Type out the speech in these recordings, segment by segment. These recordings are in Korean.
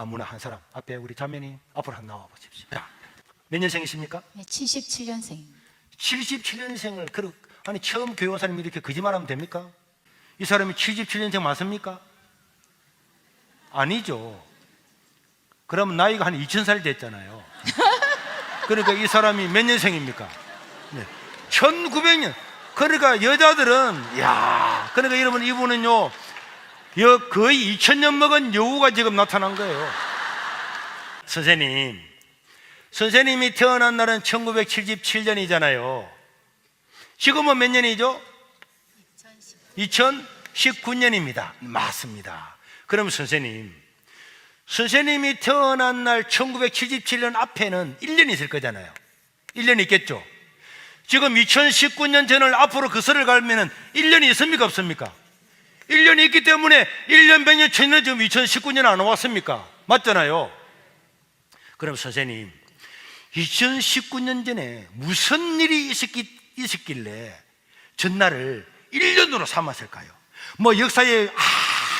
아무나 한 사람 앞에 우리 자매님 앞으로 한 나와 보십시오. 자, 몇 년생이십니까? 네, 77년생. 77년생을 아니 처음 교회 온 사람이 이렇게 거짓말하면 됩니까? 이 사람이 77년생 맞습니까? 아니죠. 그러면 나이가 한 2000살 됐잖아요. 그러니까 이 사람이 몇 년생입니까? 네. 1900년. 그러니까 여자들은 그러니까 여러분 이분은요 거의 2000년 먹은 여우가 지금 나타난 거예요. 선생님이 태어난 날은 1977년이잖아요. 지금은 몇 년이죠? 2019년입니다. 맞습니다. 그럼 선생님이 태어난 날 1977년 앞에는 1년이 있을 거잖아요. 1년이 있겠죠. 지금 2019년 전을 앞으로 그 설을 갈면은 1년이 있습니까 없습니까? 1년이 있기 때문에 1년, 100년, 1000년 지금 2019년 안 왔습니까? 맞잖아요. 그럼 선생님, 2019년 전에 무슨 일이 있었길래 전날을 1년으로 삼았을까요? 뭐 역사에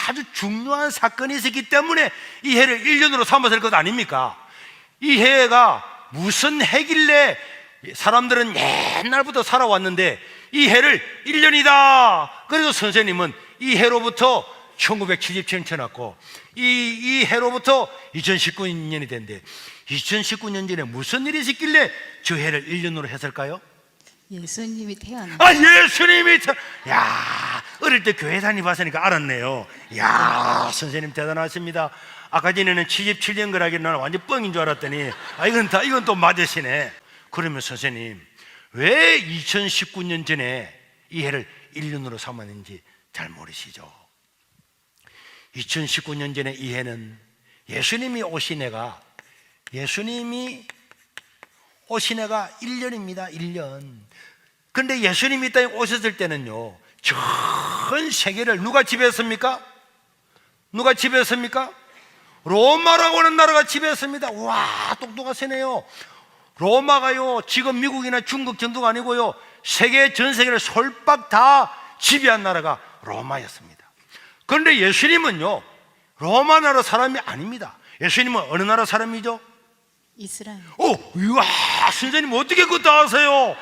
아주 중요한 사건이 있었기 때문에 이 해를 1년으로 삼았을 것 아닙니까? 이 해가 무슨 해길래 사람들은 옛날부터 살아왔는데 이 해를 1년이다. 그래서 선생님은 이 해로부터 1977년 태어났고 이 해로부터 2019년이 된대. 2019년 전에 무슨 일이 있었길래 저 해를 1년으로 했을까요? 예수님이 태어난. 예수님이 어릴 때 교회 다니봤으니까 알았네요. 선생님 대단하십니다. 아까 전에는 77년 거라기는 나는 완전 뻥인 줄 알았더니 이건 또 맞으시네. 그러면 선생님, 왜 2019년 전에 이 해를 1년으로 삼았는지 잘 모르시죠? 2019년 전에 이 해는 예수님이 오신 해가 1년입니다. 1년. 그런데 예수님이 이 땅에 오셨을 때는요, 전 세계를 누가 지배했습니까? 로마라고 하는 나라가 지배했습니다. 와, 똑똑하시네요. 로마가요, 지금 미국이나 중국 정도가 아니고요, 전 세계를 솔박 다 지배한 나라가 로마였습니다. 그런데 예수님은요, 로마 나라 사람이 아닙니다. 예수님은 어느 나라 사람이죠? 이스라엘. 선생님 어떻게 그것도 아세요?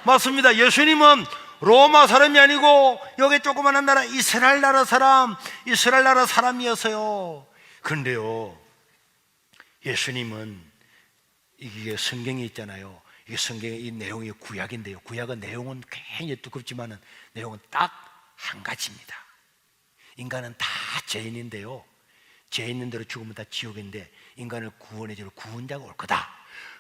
맞습니다. 예수님은 로마 사람이 아니고 여기 조그마한 나라 이스라엘 나라 사람이었어요. 그런데요, 예수님은 이게 성경에 있잖아요. 이게 성경의 이 내용이 구약인데요. 구약은 내용은 굉장히 두껍지만은 내용은 딱 한 가지입니다. 인간은 다 죄인인데요. 죄 있는 대로 죽으면 다 지옥인데 인간을 구원해 줄 구원자가 올 거다.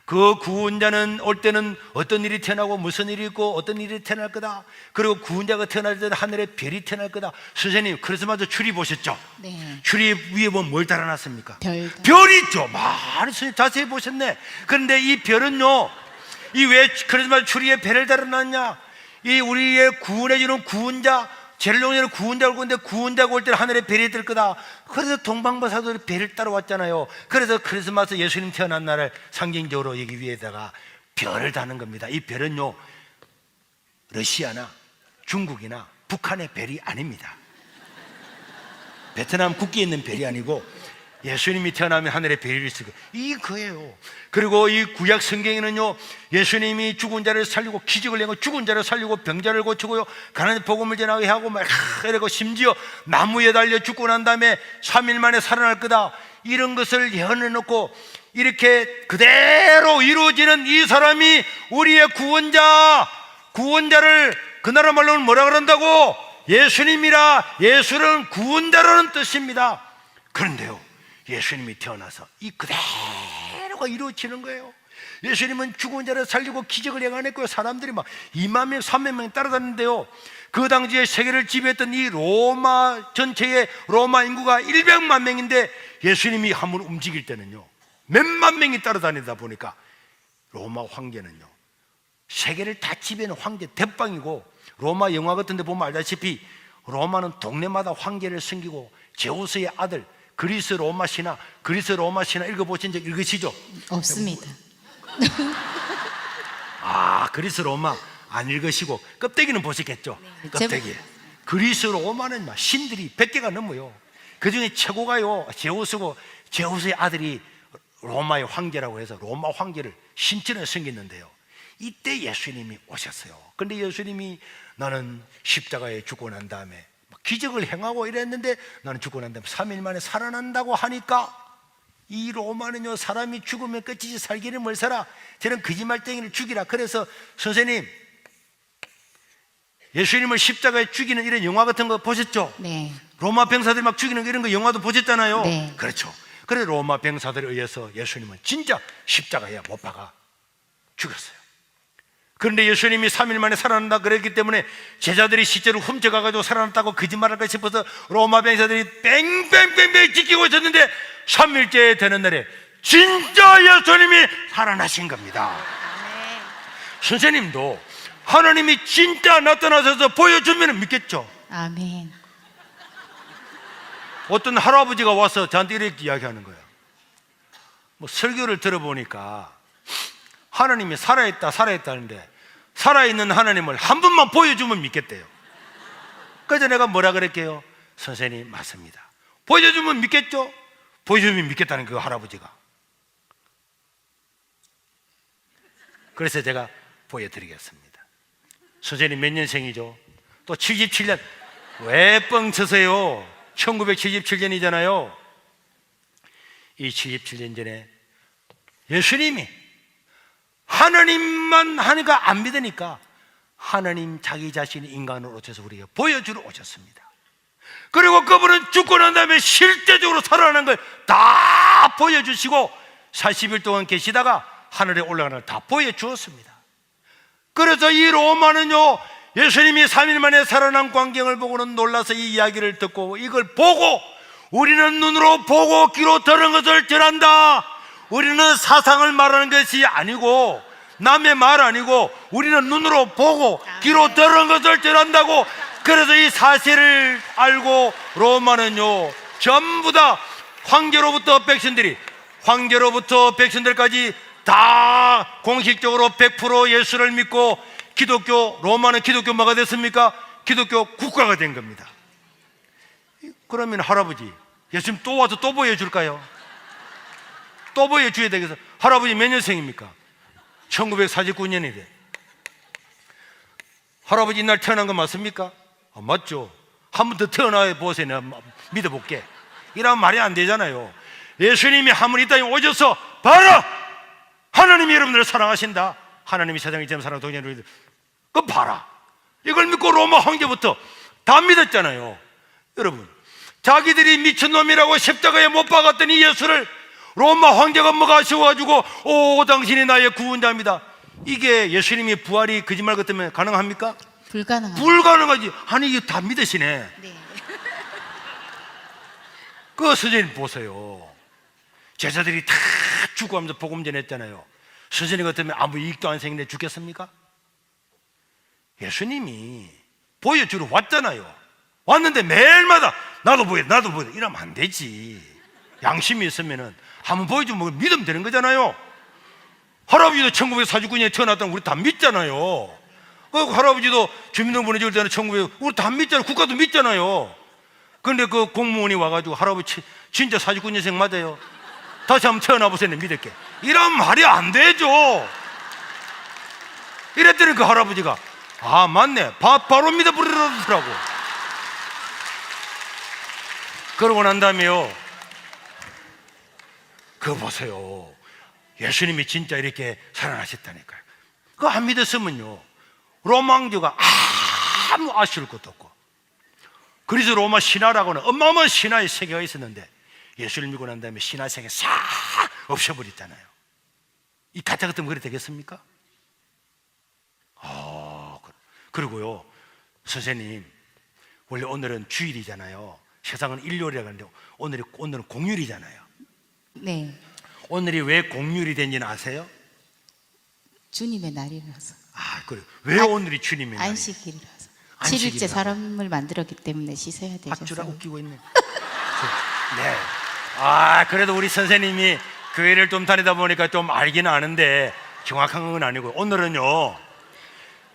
그 구원자는 올 때는 어떤 일이 태어나고 무슨 일이 있고 어떤 일이 태어날 거다. 그리고 구원자가 태어날 때는 하늘에 별이 태어날 거다. 선생님 크리스마스 추리 보셨죠? 네. 추리 위에 보면 뭘 달아놨습니까? 별 있죠. 많이 선생님 자세히 보셨네. 그런데 이 별은요, 이 왜 크리스마스 추리에 별을 달아놨냐? 이 우리의 구원해 주는 구원자, 죄를 용서하는 구원자가 올 건데 구원자가 올 때는 하늘에 별이 뜰 거다. 그래서 동방바사들이 별을 따라왔잖아요. 그래서 크리스마스 예수님 태어난 날을 상징적으로 여기 위에다가 별을 다는 겁니다. 이 별은요, 러시아나 중국이나 북한의 별이 아닙니다. 베트남 국기에 있는 별이 아니고 예수님이 태어나면 하늘에 별이 있을 거예요. 이거예요. 그리고 이 구약 성경에는요, 예수님이 죽은 자를 살리고 기적을 내고 죽은 자를 살리고 병자를 고치고요, 가난한 복음을 전하게 하고 이러고 심지어 나무에 달려 죽고 난 다음에 3일 만에 살아날 거다, 이런 것을 예언해 놓고 이렇게 그대로 이루어지는 이 사람이 우리의 구원자를 그 나라 말로는 뭐라 그런다고? 예수님이라. 예수는 구원자라는 뜻입니다. 그런데요, 예수님이 태어나서 이 그대로가 이루어지는 거예요. 예수님은 죽은 자를 살리고 기적을 행하냈고요, 사람들이 막 2만 명, 3만 명 따라다녔는데요, 그 당시에 세계를 지배했던 이 로마 전체의 로마 인구가 100만 명인데 예수님이 한번 움직일 때는요, 몇만 명이 따라다니다 보니까 로마 황제는요, 세계를 다 지배하는 황제 대빵이고, 로마 영화 같은 데 보면 알다시피 로마는 동네마다 황제를 섬기고 제우스의 아들 그리스 로마 신화 읽어보신 적 읽으시죠? 없습니다. 그리스 로마 안 읽으시고 껍데기는 보시겠죠? 껍데기. 그리스 로마는 막 신들이 100개가 넘어요. 그 중에 최고가요 제우스고, 제우스의 아들이 로마의 황제라고 해서 로마 황제를 신천에 섬겼는데요, 이때 예수님이 오셨어요. 근데 예수님이 나는 십자가에 죽고 난 다음에 기적을 행하고 이랬는데 나는 죽고 난 다음에 3일 만에 살아난다고 하니까, 이 로마는요 사람이 죽으면 끝이지 살기는 뭘 살아, 저는 거짓말쟁이를 죽이라. 그래서 선생님, 예수님을 십자가에 죽이는 이런 영화 같은 거 보셨죠? 네. 로마 병사들이 막 죽이는 이런 거 영화도 보셨잖아요. 네. 그렇죠. 그래 로마 병사들에 의해서 예수님은 진짜 십자가에 못 박아 죽였어요. 그런데 예수님이 3일 만에 살아난다 그랬기 때문에 제자들이 시체를 훔쳐가가지고 살아났다고 거짓말할까 싶어서 로마 병사들이 뺑뺑뺑뺑 지키고 있었는데 3일째 되는 날에 진짜 예수님이 살아나신 겁니다. 선생님도 하나님이 진짜 나타나셔서 보여주면 믿겠죠? 아멘. 어떤 할아버지가 와서 저한테 이렇게 이야기하는 거예요. 뭐 설교를 들어보니까 하나님이 살아있다는데 살아있는 하나님을 한 번만 보여주면 믿겠대요. 그래서 내가 뭐라 그랬게요? 선생님 맞습니다. 보여주면 믿겠죠? 보여주면 믿겠다는 그 할아버지가. 그래서 제가 보여드리겠습니다. 선생님 몇 년생이죠? 또 77년. 왜 뻥쳐서요? 1977년이잖아요. 이 77년 전에 예수님이 하나님만 하니까 안 믿으니까 하나님 자기 자신이 인간으로 오셔서 우리에게 보여주러 오셨습니다. 그리고 그분은 죽고 난 다음에 실제적으로 살아나는 걸 다 보여주시고 40일 동안 계시다가 하늘에 올라가는 걸 다 보여주었습니다. 그래서 이 로마는요 예수님이 3일 만에 살아난 광경을 보고는 놀라서 이 이야기를 듣고 이걸 보고 우리는 눈으로 보고 귀로 들은 것을 전한다. 우리는 사상을 말하는 것이 아니고 남의 말 아니고 우리는 눈으로 보고 귀로 들은 것을 전한다고. 그래서 이 사실을 알고 로마는요 전부 다 황제로부터 백성들까지 다 공식적으로 100% 예수를 믿고 로마는 기독교 뭐가 됐습니까? 기독교 국가가 된 겁니다. 그러면 할아버지 예수님 또 와서 또 보여줄까요? 또 보여줘야 되겠어. 할아버지 몇 년생입니까? 1949년이래. 할아버지 이날 태어난 거 맞습니까? 맞죠. 한 번 더 태어나 보세요. 내가 믿어볼게. 이러면 말이 안 되잖아요. 예수님이 한 번 이 땅에 오셔서 봐라, 하나님이 여러분들을 사랑하신다. 하나님이 세상을 이처럼 사랑하고 동생을 그거 봐라. 이걸 믿고 로마 황제부터 다 믿었잖아요. 여러분, 자기들이 미친놈이라고 십자가에 못 박았더니 예수를 로마 황제가 뭐가 아쉬워가지고 오 당신이 나의 구원자입니다. 이게 예수님이 부활이 거짓말 같으면 가능합니까? 불가능합니다. 불가능하지. 아니 이게 다 믿으시네. 네. 그 선생님 보세요. 제자들이 다 죽어가면서 복음 전했잖아요. 선생님 같으면 아무 이익도 안 생기는데 죽겠습니까? 예수님이 보여주러 왔잖아요. 왔는데 매일마다 나도 보여 이러면 안 되지. 양심이 있으면은 한번 보여주면 믿으면 되는 거잖아요. 할아버지도 1949년에 태어났다는 우리 다 믿잖아요. 그 할아버지도 주민등록번호 찍을 때는 우리 다 믿잖아요. 국가도 믿잖아요. 그런데 그 공무원이 와가지고 할아버지 진짜 49년생 맞아요? 다시 한번 태어나보세요. 믿을게. 이러면 말이 안 되죠. 이랬더니 그 할아버지가 아 맞네, 바로 믿어버리더라고. 그러고 난 다음에요, 그거 보세요. 예수님이 진짜 이렇게 살아나셨다니까요. 그거 안 믿었으면요 로마 황제가 아무 아쉬울 것도 없고, 그래서 로마 신화라고는 어마어마한 신화의 세계가 있었는데 예수를 믿고 난 다음에 신화 세계 싹 없애버렸잖아요. 이 가짜 같으면 그래 되겠습니까? 그리고요 선생님, 원래 오늘은 주일이잖아요. 세상은 일요일이라고 하는데 오늘은 공휴일이잖아요. 네. 오늘이 왜 공휴일이 된지는 아세요? 주님의 날이라서. 그래. 왜 오늘이 주님의 날이에요? 안식일이라서. 안식일이라고. 7일째 사람을 만들었기 때문에 씻어야 되죠. 박주라 웃기고 있네. 네. 그래도 우리 선생님이 교회를 좀 다니다 보니까 좀 알기는 아는데 정확한 건 아니고, 오늘은요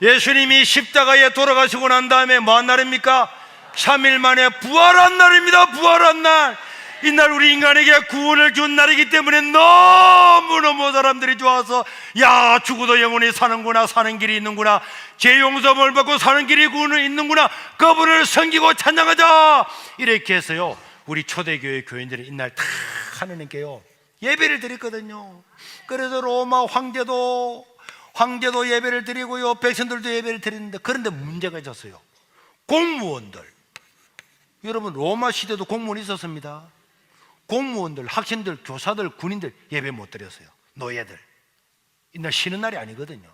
예수님이 십자가에 돌아가시고 난 다음에 뭐한 날입니까? 3일 만에 부활한 날입니다. 부활한 날. 이날 우리 인간에게 구원을 준 날이기 때문에 너무너무 사람들이 좋아서 야, 죽어도 영원히 사는구나, 사는 길이 있는구나, 죄 용서를 받고 사는 길이 구원은 있는구나, 그분을 섬기고 찬양하자, 이렇게 해서요 우리 초대교회 교인들이 이날 다 하나님께요 예배를 드렸거든요. 그래서 로마 황제도 예배를 드리고요, 백성들도 예배를 드리는데, 그런데 문제가 있었어요. 공무원들, 여러분 로마 시대도 공무원이 있었습니다. 공무원들, 학생들, 교사들, 군인들 예배 못 드렸어요. 노예들. 이날 쉬는 날이 아니거든요.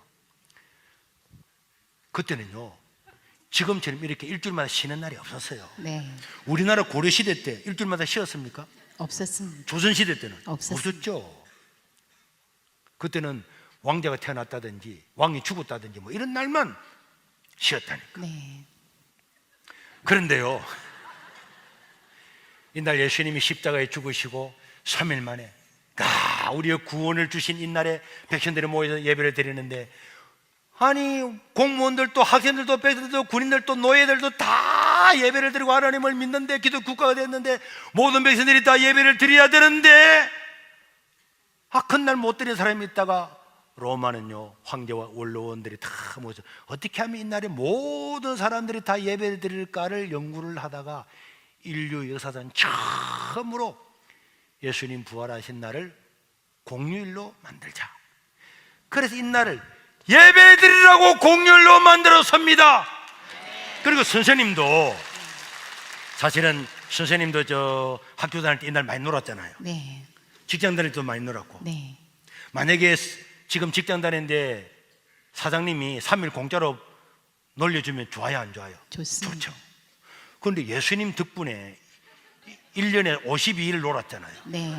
그때는요 지금처럼 이렇게 일주일마다 쉬는 날이 없었어요. 네. 우리나라 고려시대 때 일주일마다 쉬었습니까? 없었습니다. 조선시대 때는 없었습니다. 없었죠. 그때는 왕자가 태어났다든지 왕이 죽었다든지 뭐 이런 날만 쉬었다니까. 네. 그런데요 이날 예수님이 십자가에 죽으시고 3일 만에 우리의 구원을 주신 이날에 백성들이 모여서 예배를 드리는데, 아니 공무원들도 학생들도 백성들도 군인들도 노예들도 다 예배를 드리고 하나님을 믿는데, 기독 국가가 됐는데 모든 백성들이 다 예배를 드려야 되는데 그날 못 드린 사람이 있다가 로마는요 황제와 원로원들이 다 모여서 어떻게 하면 이날에 모든 사람들이 다 예배를 드릴까를 연구를 하다가 인류 역사상 처음으로 예수님 부활하신 날을 공휴일로 만들자. 그래서 이날을 예배 드리라고 공휴일로 만들었습니다. 그리고 선생님도 사실은 선생님도 저 학교 다닐 때 이날 많이 놀았잖아요. 네. 직장 다닐 때도 많이 놀았고. 네. 만약에 지금 직장 다니는데 사장님이 3일 공짜로 놀려주면 좋아요, 안 좋아요? 좋습니다. 좋죠. 그런데 예수님 덕분에 1년에 52일 놀았잖아요. 네.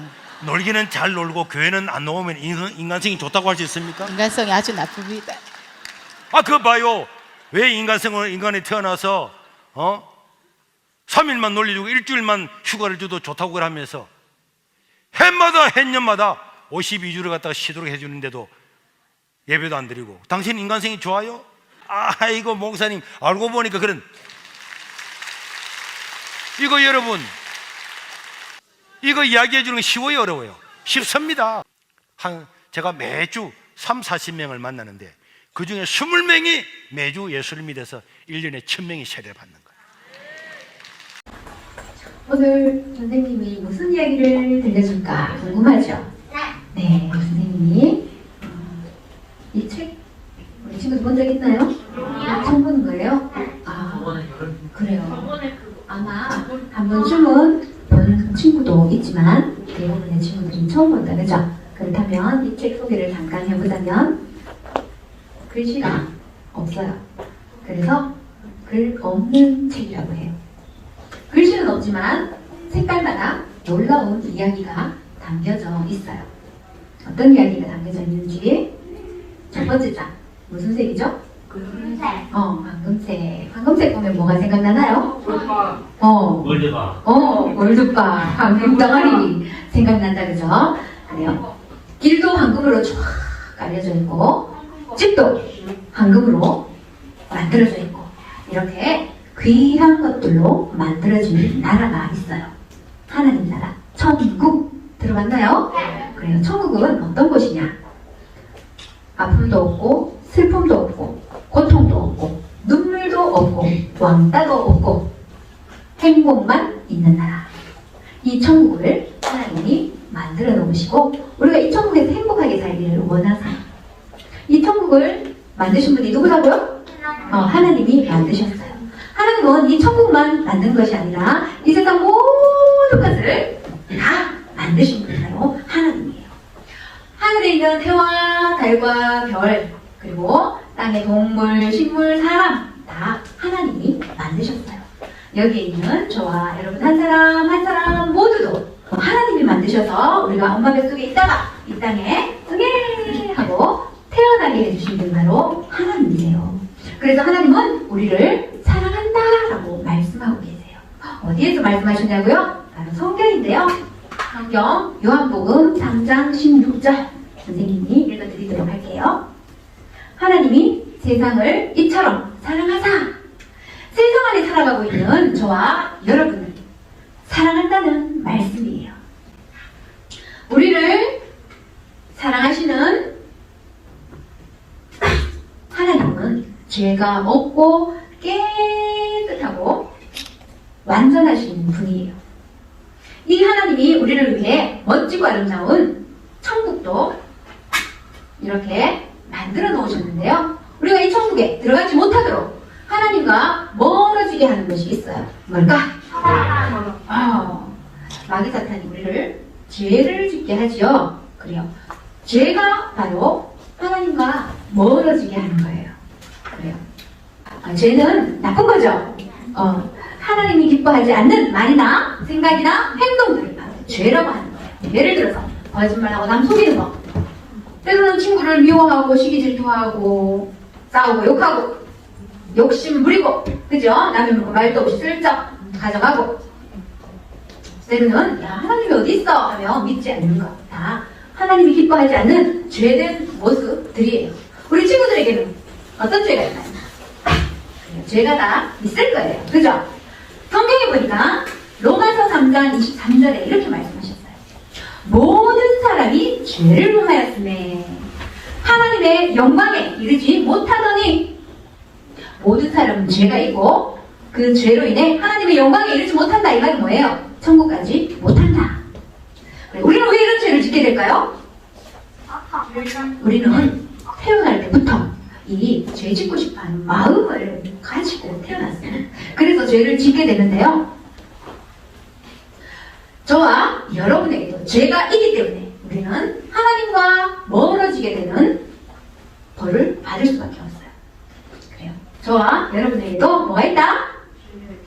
놀기는 잘 놀고 교회는 안 나오면 인간성이 좋다고 할 수 있습니까? 인간성이 아주 나쁩니다. 그거 봐요. 왜 인간이 태어나서 3일만 놀려주고 일주일만 휴가를 줘도 좋다고 하면서 해년마다 52주를 갖다가 쉬도록 해주는데도 예배도 안 드리고, 당신 인간성이 좋아요? 아이고 목사님, 알고 보니까 그런, 이거 여러분, 이거 이야기해 주는 게 쉬워요, 어려워요? 쉽습니다. 제가 매주 30-40명을 만나는데 그 중에 20명이 매주 예수를 믿어서 1년에 1000명이 세례를 받는 거예요. 오늘 선생님이 무슨 이야기를 들려줄까 궁금하죠? 네, 선생님이 이 책 우리 친구들 본 적 있나요? 처음 보는 거예요? 그래요. 아마 한 번쯤은 보는 친구도 있지만 대부분의 친구들은 처음 본다, 그죠? 그렇다면 이 책 소개를 잠깐 해보자면, 글씨가 없어요. 그래서 글 없는 책이라고 해요. 글씨는 없지만 색깔마다 놀라운 이야기가 담겨져 있어요. 어떤 이야기가 담겨져 있는지, 첫 번째 장 무슨 색이죠? 금색. 황금색. 황금색 보면 뭐가 생각나나요? 월드바. 월드바. 황금 덩어리 생각난다, 그죠? 그래요. 길도 황금으로 쫙 깔려져 있고, 집도 황금으로 만들어져 있고, 이렇게 귀한 것들로 만들어진 나라가 있어요. 하나님 나라, 천국. 들어봤나요? 그래요. 천국은 어떤 곳이냐? 아픔도 없고, 슬픔도 없고, 고통도 없고, 눈물도 없고, 왕따도 없고, 행복만 있는 나라. 이 천국을 하나님이 만들어 놓으시고, 우리가 이 천국에서 행복하게 살기를 원하세요. 이 천국을 만드신 분이 누구라고요? 하나님이 만드셨어요. 하나님은 이 천국만 만든 것이 아니라 이 세상 모든 것을 다 만드신 분이 바로 하나님이에요. 하늘에 있는 해와 달과 별, 그리고 땅의 동물, 식물, 사람 다 하나님이 만드셨어요. 여기에 있는 저와 여러분 한 사람 모두도 하나님이 만드셔서 우리가 엄마 뱃속에 있다가 이 땅에 응애 하고 태어나게 해주신 분이 바로 하나님이세요. 그래서 하나님은 우리를 사랑한다라고 말씀하고 계세요. 어디에서 말씀하셨냐고요? 바로 성경인데요. 성경 요한복음 3장 16절 선생님이 읽어드리도록 할게요. 하나님이 세상을 이처럼 사랑하사 세상 안에 살아가고 있는 저와 여러분을 사랑한다는 말씀이에요. 우리를 사랑하시는 하나님은 죄가 없고 깨끗하고 완전하신 분이에요. 이 하나님이 우리를 위해 멋지고 아름다운 천국도 이렇게 만들어 놓으셨는데요. 우리가 이 천국에 들어가지 못하도록 하나님과 멀어지게 하는 것이 있어요. 뭘까? 마귀 사탄이 우리를 죄를 짓게 하지요. 그래요. 죄가 바로 하나님과 멀어지게 하는 거예요. 그래요. 죄는 나쁜 거죠. 하나님이 기뻐하지 않는 말이나 생각이나 행동들을 바로 죄라고 하는 거예요. 예를 들어서 거짓말하고 남 속이는 거, 때로는 친구를 미워하고 시기 질투하고 싸우고 욕하고 욕심 부리고, 그죠? 남의 물건 말도 없이 슬쩍 가져가고, 때로는 야 하나님이 어디 있어 하며 믿지 않는 것, 다 하나님이 기뻐하지 않는 죄된 모습들이에요. 우리 친구들에게는 어떤 죄가 있나요? 죄가 다 있을 거예요. 그죠? 성경에 보니까 로마서 3장 23절에 이렇게 말씀하셨어요. 모든 사람이 죄를 범하였으매 하나님의 영광에 이르지 못하더니, 모든 사람은 죄가 있고 그 죄로 인해 하나님의 영광에 이르지 못한다. 이 말은 뭐예요? 천국 가지 못한다. 우리는 왜 이런 죄를 짓게 될까요? 우리는 태어날 때부터 이 죄 짓고 싶어하는 마음을 가지고 태어났어요. 그래서 죄를 짓게 되는데요. 저와 여러분에게도 죄가 있기 때문에 우리는 하나님과 멀어지게 되는 벌을 받을 수밖에 없어요. 그래요. 저와 여러분에게도 뭐가 있다?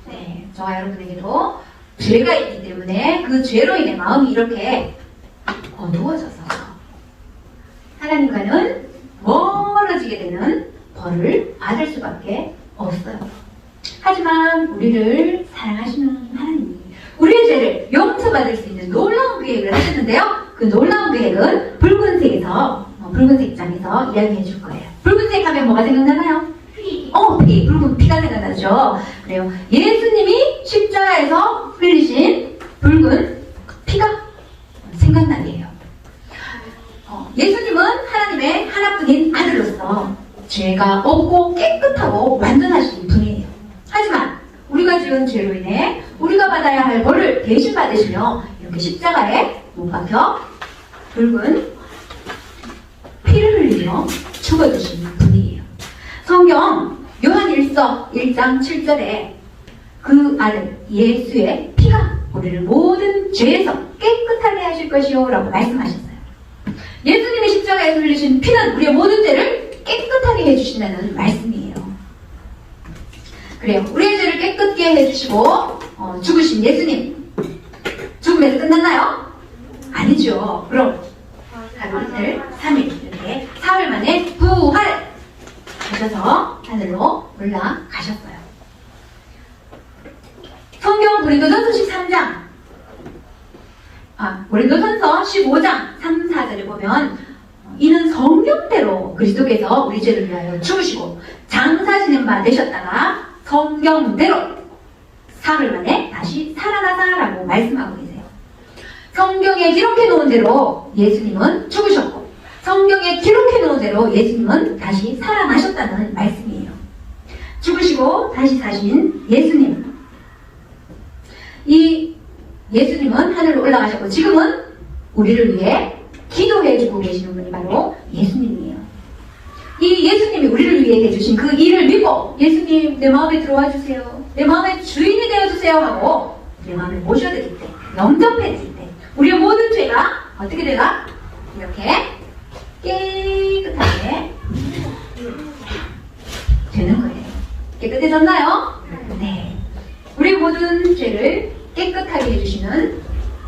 네, 저와 여러분에게도 죄가 있기 때문에 그 죄로 인해 마음이 이렇게 어두워져서 하나님과는 멀어지게 되는 벌을 받을 수밖에 없어요. 하지만 우리를 사랑하시는 하나님이 우리의 죄를 용서받을 수 있는 놀라운 계획을 하셨는데요. 그 놀라운 계획은 붉은색에서, 붉은색 장에서 이야기해 줄 거예요. 붉은색 하면 뭐가 생각나나요? 피. 붉은 피가 생각나죠. 그래요. 예수님이 십자가에서 흘리신 붉은 피가 생각나게 해요. 예수님은 하나님의 하나뿐인 아들로서 죄가 없고 깨끗하고 완전하신 분이에요. 하지만 우리가 지은 죄로 인해 우리가 받아야 할 벌을 대신 받으시며 이렇게 십자가에 못 박혀 붉은 피를 흘리며 죽어주신 분이에요. 성경 요한일서 1장 7절에 그 아들 예수의 피가 우리를 모든 죄에서 깨끗하게 하실 것이요 라고 말씀하셨어요. 예수님이 십자가에 흘리신 피는 우리의 모든 죄를 깨끗하게 해주신다는 말씀이에요. 그래요. 우리의 죄를 깨끗게 해주시고 죽으신 예수님, 죽음에서 끝났나요? 아니죠. 그럼 하루 이틀 3일 이렇게 사흘 만에 부활 하셔서 하늘로 올라가셨어요. 성경 고린도전서 13장 고린도전서 15장 3, 4절에 보면 이는 성경대로 그리스도께서 우리 죄를 위하여 죽으시고 장사지는 바 되셨다가 성경대로 사흘 만에 다시 살아나사라고 말씀하고 계세요. 성경에 기록해 놓은 대로 예수님은 죽으셨고 성경에 기록해 놓은 대로 예수님은 다시 살아나셨다는 말씀이에요. 죽으시고 다시 사신 예수님, 이 예수님은 하늘로 올라가셨고 지금은 우리를 위해 기도해주고 계시는 분이 바로 예수님이에요. 이 예수님이 우리를 위해 해주신 그 일을 믿고 예수님 내 마음에 들어와 주세요, 내 마음의 주인이 되어주세요 하고 내 마음에 모셔드릴 때, 영접해드릴 때 우리의 모든 죄가 어떻게 되나? 이렇게 깨끗하게 되는 거예요. 깨끗해졌나요? 네. 우리 모든 죄를 깨끗하게 해주시는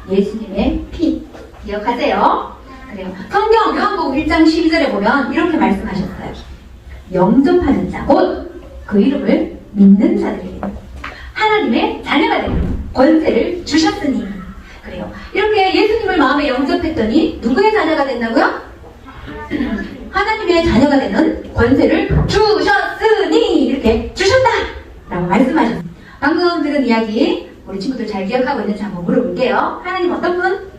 예수님의 피 기억하세요? 그래요. 성경 요한복음 1장 12절에 보면 이렇게 말씀하셨어요. 영접하는 자, 곧 그 이름을 믿는 자들에게 하나님의 자녀가 되는 권세를 주셨으니. 그래요. 이렇게 예수님을 마음에 영접했더니 누구의 자녀가 됐나고요? 하나님의 자녀가 되는 권세를 주셨으니, 이렇게 주셨다 라고 말씀하셨습니다. 방금 들은 이야기 우리 친구들 잘 기억하고 있는지 한번 물어볼게요. 하나님 어떤 분?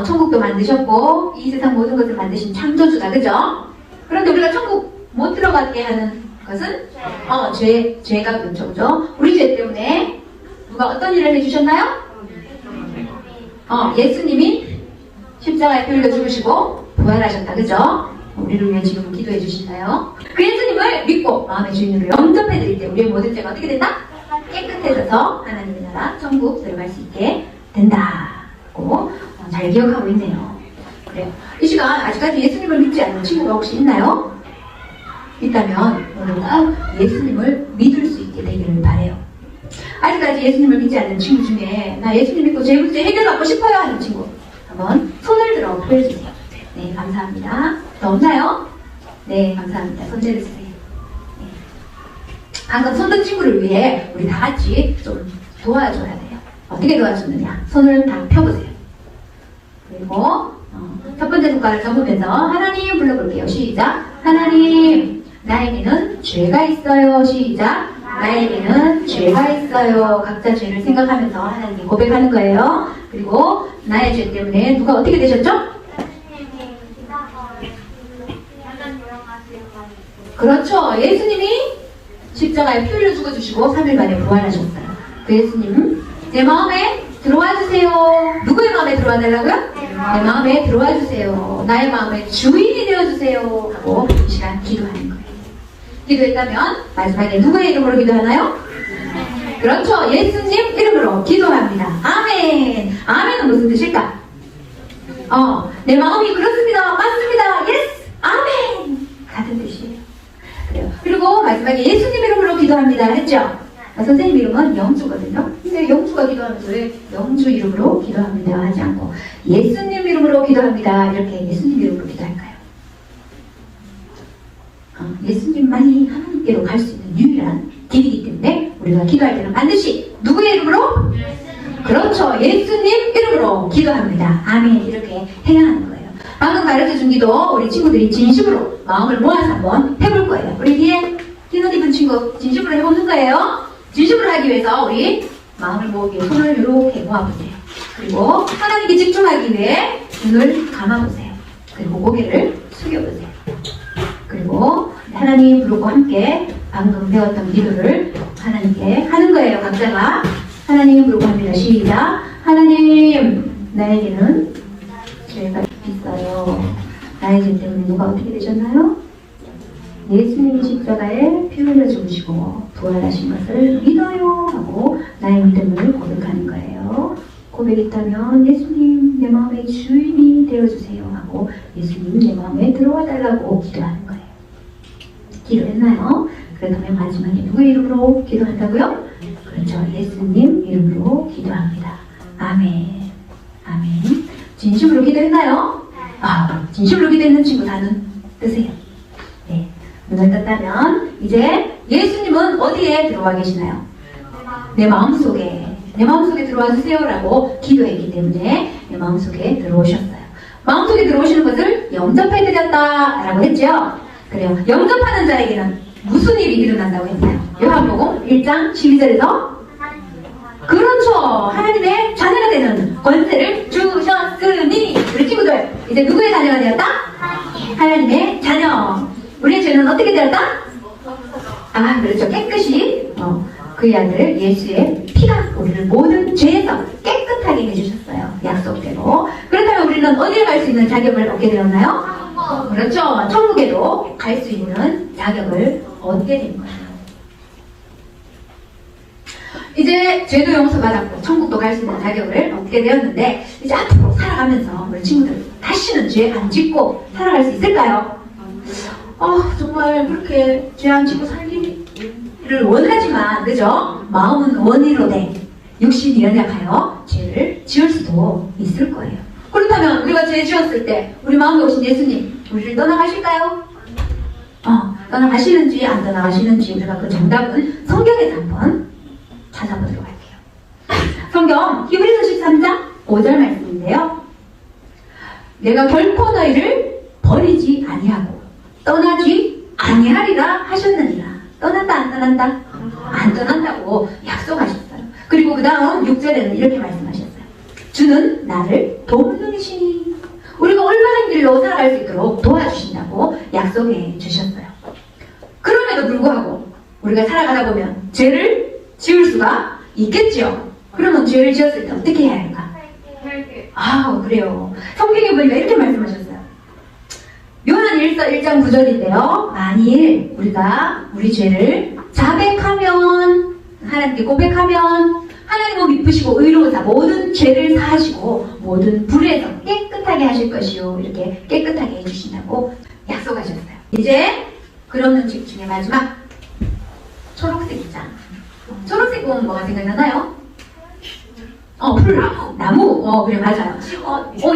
천국도 만드셨고 이 세상 모든 것을 만드신 창조주다. 그죠? 그런데 우리가 천국 못 들어가게 하는 것은 죄가 근처죠. 우리 죄 때문에 누가 어떤 일을 해주셨나요? 예수님이 십자가에 피 흘려 죽으시고 부활하셨다. 그죠? 우리를 위해 지금 기도해 주신다요. 그 예수님을 믿고 마음의 주인으로 영접해 드릴 때 우리의 모든 죄가 어떻게 된다? 깨끗해져서 하나님의 나라 천국 들어갈 수 있게 된다고 잘 기억하고 있네요. 그래요. 이 시간 아직까지 예수님을 믿지 않는 친구가 혹시 있나요? 있다면 오늘 꼭 예수님을 믿을 수 있게 되기를 바라요. 아직까지 예수님을 믿지 않는 친구 중에 나 예수님 믿고 제 문제 해결받고 싶어요 하는 친구 한번 손을 들어 보여주세요. 네, 감사합니다. 더 없나요? 네, 감사합니다. 손 내려주세요. 네. 방금 손든 친구를 위해 우리 다 같이 좀 도와줘야 돼요. 어떻게 도와주느냐? 손을 다 펴보세요. 그리고 첫 번째 손가락을 접으면서 하나님 불러볼게요. 시작. 하나님, 나에게는 죄가 있어요. 시작. 나에게는 죄가 있어요. 각자 죄를 생각하면서 하나님께 고백하는 거예요. 그리고 나의 죄 때문에 누가 어떻게 되셨죠? 그렇죠. 예수님이 십자가에 피 흘려 죽어주시고 3일 만에 부활하셨어요. 그 예수님 내 마음에 들어와 주세요. 누구의 마음에 들어와 달라고요? 내 마음에 들어와 주세요. 나의 마음의 주인이 되어 주세요. 하고 이 시간 기도하는 거예요. 기도했다면 마지막에 누구의 이름으로 기도하나요? 그렇죠. 예수님 이름으로 기도합니다. 아멘. 아멘은 무슨 뜻일까? 내 마음이 그렇습니다. 맞습니다. 예스. 아멘. 같은 뜻이에요. 그래요. 그리고 마지막에 예수님 이름으로 기도합니다 했죠? 선생님 이름은 영주거든요. 근데 영주가 기도하면서 왜 영주 이름으로 기도합니다 하지 않고 예수님 이름으로 기도합니다 이렇게 예수님 이름으로 기도할까요? 예수님만이 하나님께로 갈 수 있는 유일한 길이기 때문에 우리가 기도할 때는 반드시 누구의 이름으로? 그렇죠. 예수님 이름으로 기도합니다. 아멘. 이렇게 해야 하는 거예요. 방금 가르쳐준 기도 우리 친구들이 진심으로 마음을 모아서 한번 해볼 거예요. 우리 뒤에 흰옷 입은 친구 진심으로 해보는 거예요. 진심으로 하기 위해서 우리 마음을 모으기 위해 손을 이렇게 모아보세요. 그리고 하나님께 집중하기 위해 눈을 감아보세요. 그리고 고개를 숙여보세요. 그리고 하나님 부르고 함께 방금 배웠던 기도를 하나님께 하는 거예요. 각자가 하나님 부르고 합니다. 시작. 하나님, 나에게는 죄가 있어요. 나의 죄 때문에 누가 어떻게 되셨나요? 예수님이 십자가에 피 흘려 죽으시고 부활하신 것을 믿어요 하고 나의 믿음을 고백하는 거예요. 고백했다면 예수님 내 마음의 주인이 되어주세요 하고 예수님 내 마음에 들어와 달라고 기도하는 거예요. 기도했나요? 그렇다면 마지막에 누구의 이름으로 기도한다고요? 그렇죠. 예수님 이름으로 기도합니다. 아멘. 아멘. 진심으로 기도했나요? 진심으로 기도했는 친구 다는 뜨세요. 네. 눈을 떴다면 이제 예수님은 어디에 들어와 계시나요? 내 마음속에. 내 마음속에 들어와 주세요 라고 기도했기 때문에 내 마음속에 들어오셨어요. 마음속에 들어오시는 것을 영접해드렸다 라고 했죠. 그래요. 영접하는 자에게는 무슨 일이 일어난다고 했나요? 요한복음 1장 12절에서 그렇죠. 하나님의 자녀가 되는 권세를 주셨으니 우리 친구들 이제 누구의 자녀가 되었다? 하나님의 자녀. 우리의 죄는 어떻게 되었다? 그렇죠. 깨끗이 그의 아들 예수의 피가 우리를 모든 죄에서 깨끗하게 해주셨어요. 약속대로. 그렇다면 우리는 어디에 갈 수 있는 자격을 얻게 되었나요? 그렇죠. 천국에도 갈 수 있는 자격을 얻게 된 거예요. 이제 죄도 용서받았고 천국도 갈 수 있는 자격을 얻게 되었는데 이제 앞으로 살아가면서 우리 친구들 다시는 죄 안 짓고 살아갈 수 있을까요? 정말 그렇게 죄 안 짓고 살기를 원하지만 그죠? 마음은 원이로되 육신이 연약하여 죄를 지을 수도 있을 거예요. 그렇다면 우리가 죄 지었을 때 우리 마음에 오신 예수님 우리를 떠나가실까요? 떠나가시는지 안 떠나가시는지 우리가 그 정답은 성경에서 한번 찾아보도록 할게요. 성경 히브리서 13장 5절 말씀인데요. 내가 결코 너희를 버리지 아니하고 떠나지 아니하리라 하셨느니라. 떠난다 안 떠난다? 안 떠난다고 약속하셨어요. 그리고 그 다음 6절에는 이렇게 말씀하셨어요. 주는 나를 돕는이시니 우리가 올바른 길로 살아갈 수 있도록 도와주신다고 약속해 주셨어요. 그럼에도 불구하고 우리가 살아가다 보면 죄를 지을 수가 있겠죠. 그러면 죄를 지었을 때 어떻게 해야 할까? 아, 그래요. 성경에 보니까 이렇게 말씀하셨어요. 요한 1장 9절인데요. 만일 우리가 우리 죄를 자백하면, 하나님께 고백하면 하나님은 미쁘시고 의로우사 모든 죄를 사하시고 모든 불에서 깨끗하게 하실 것이요. 이렇게 깨끗하게 해주신다고 약속하셨어요. 이제 그런 음식 중에 마지막 초록색 있잖아. 초록색 보면 뭐가 생각나나요? 풀, 나무, 그래, 맞아요.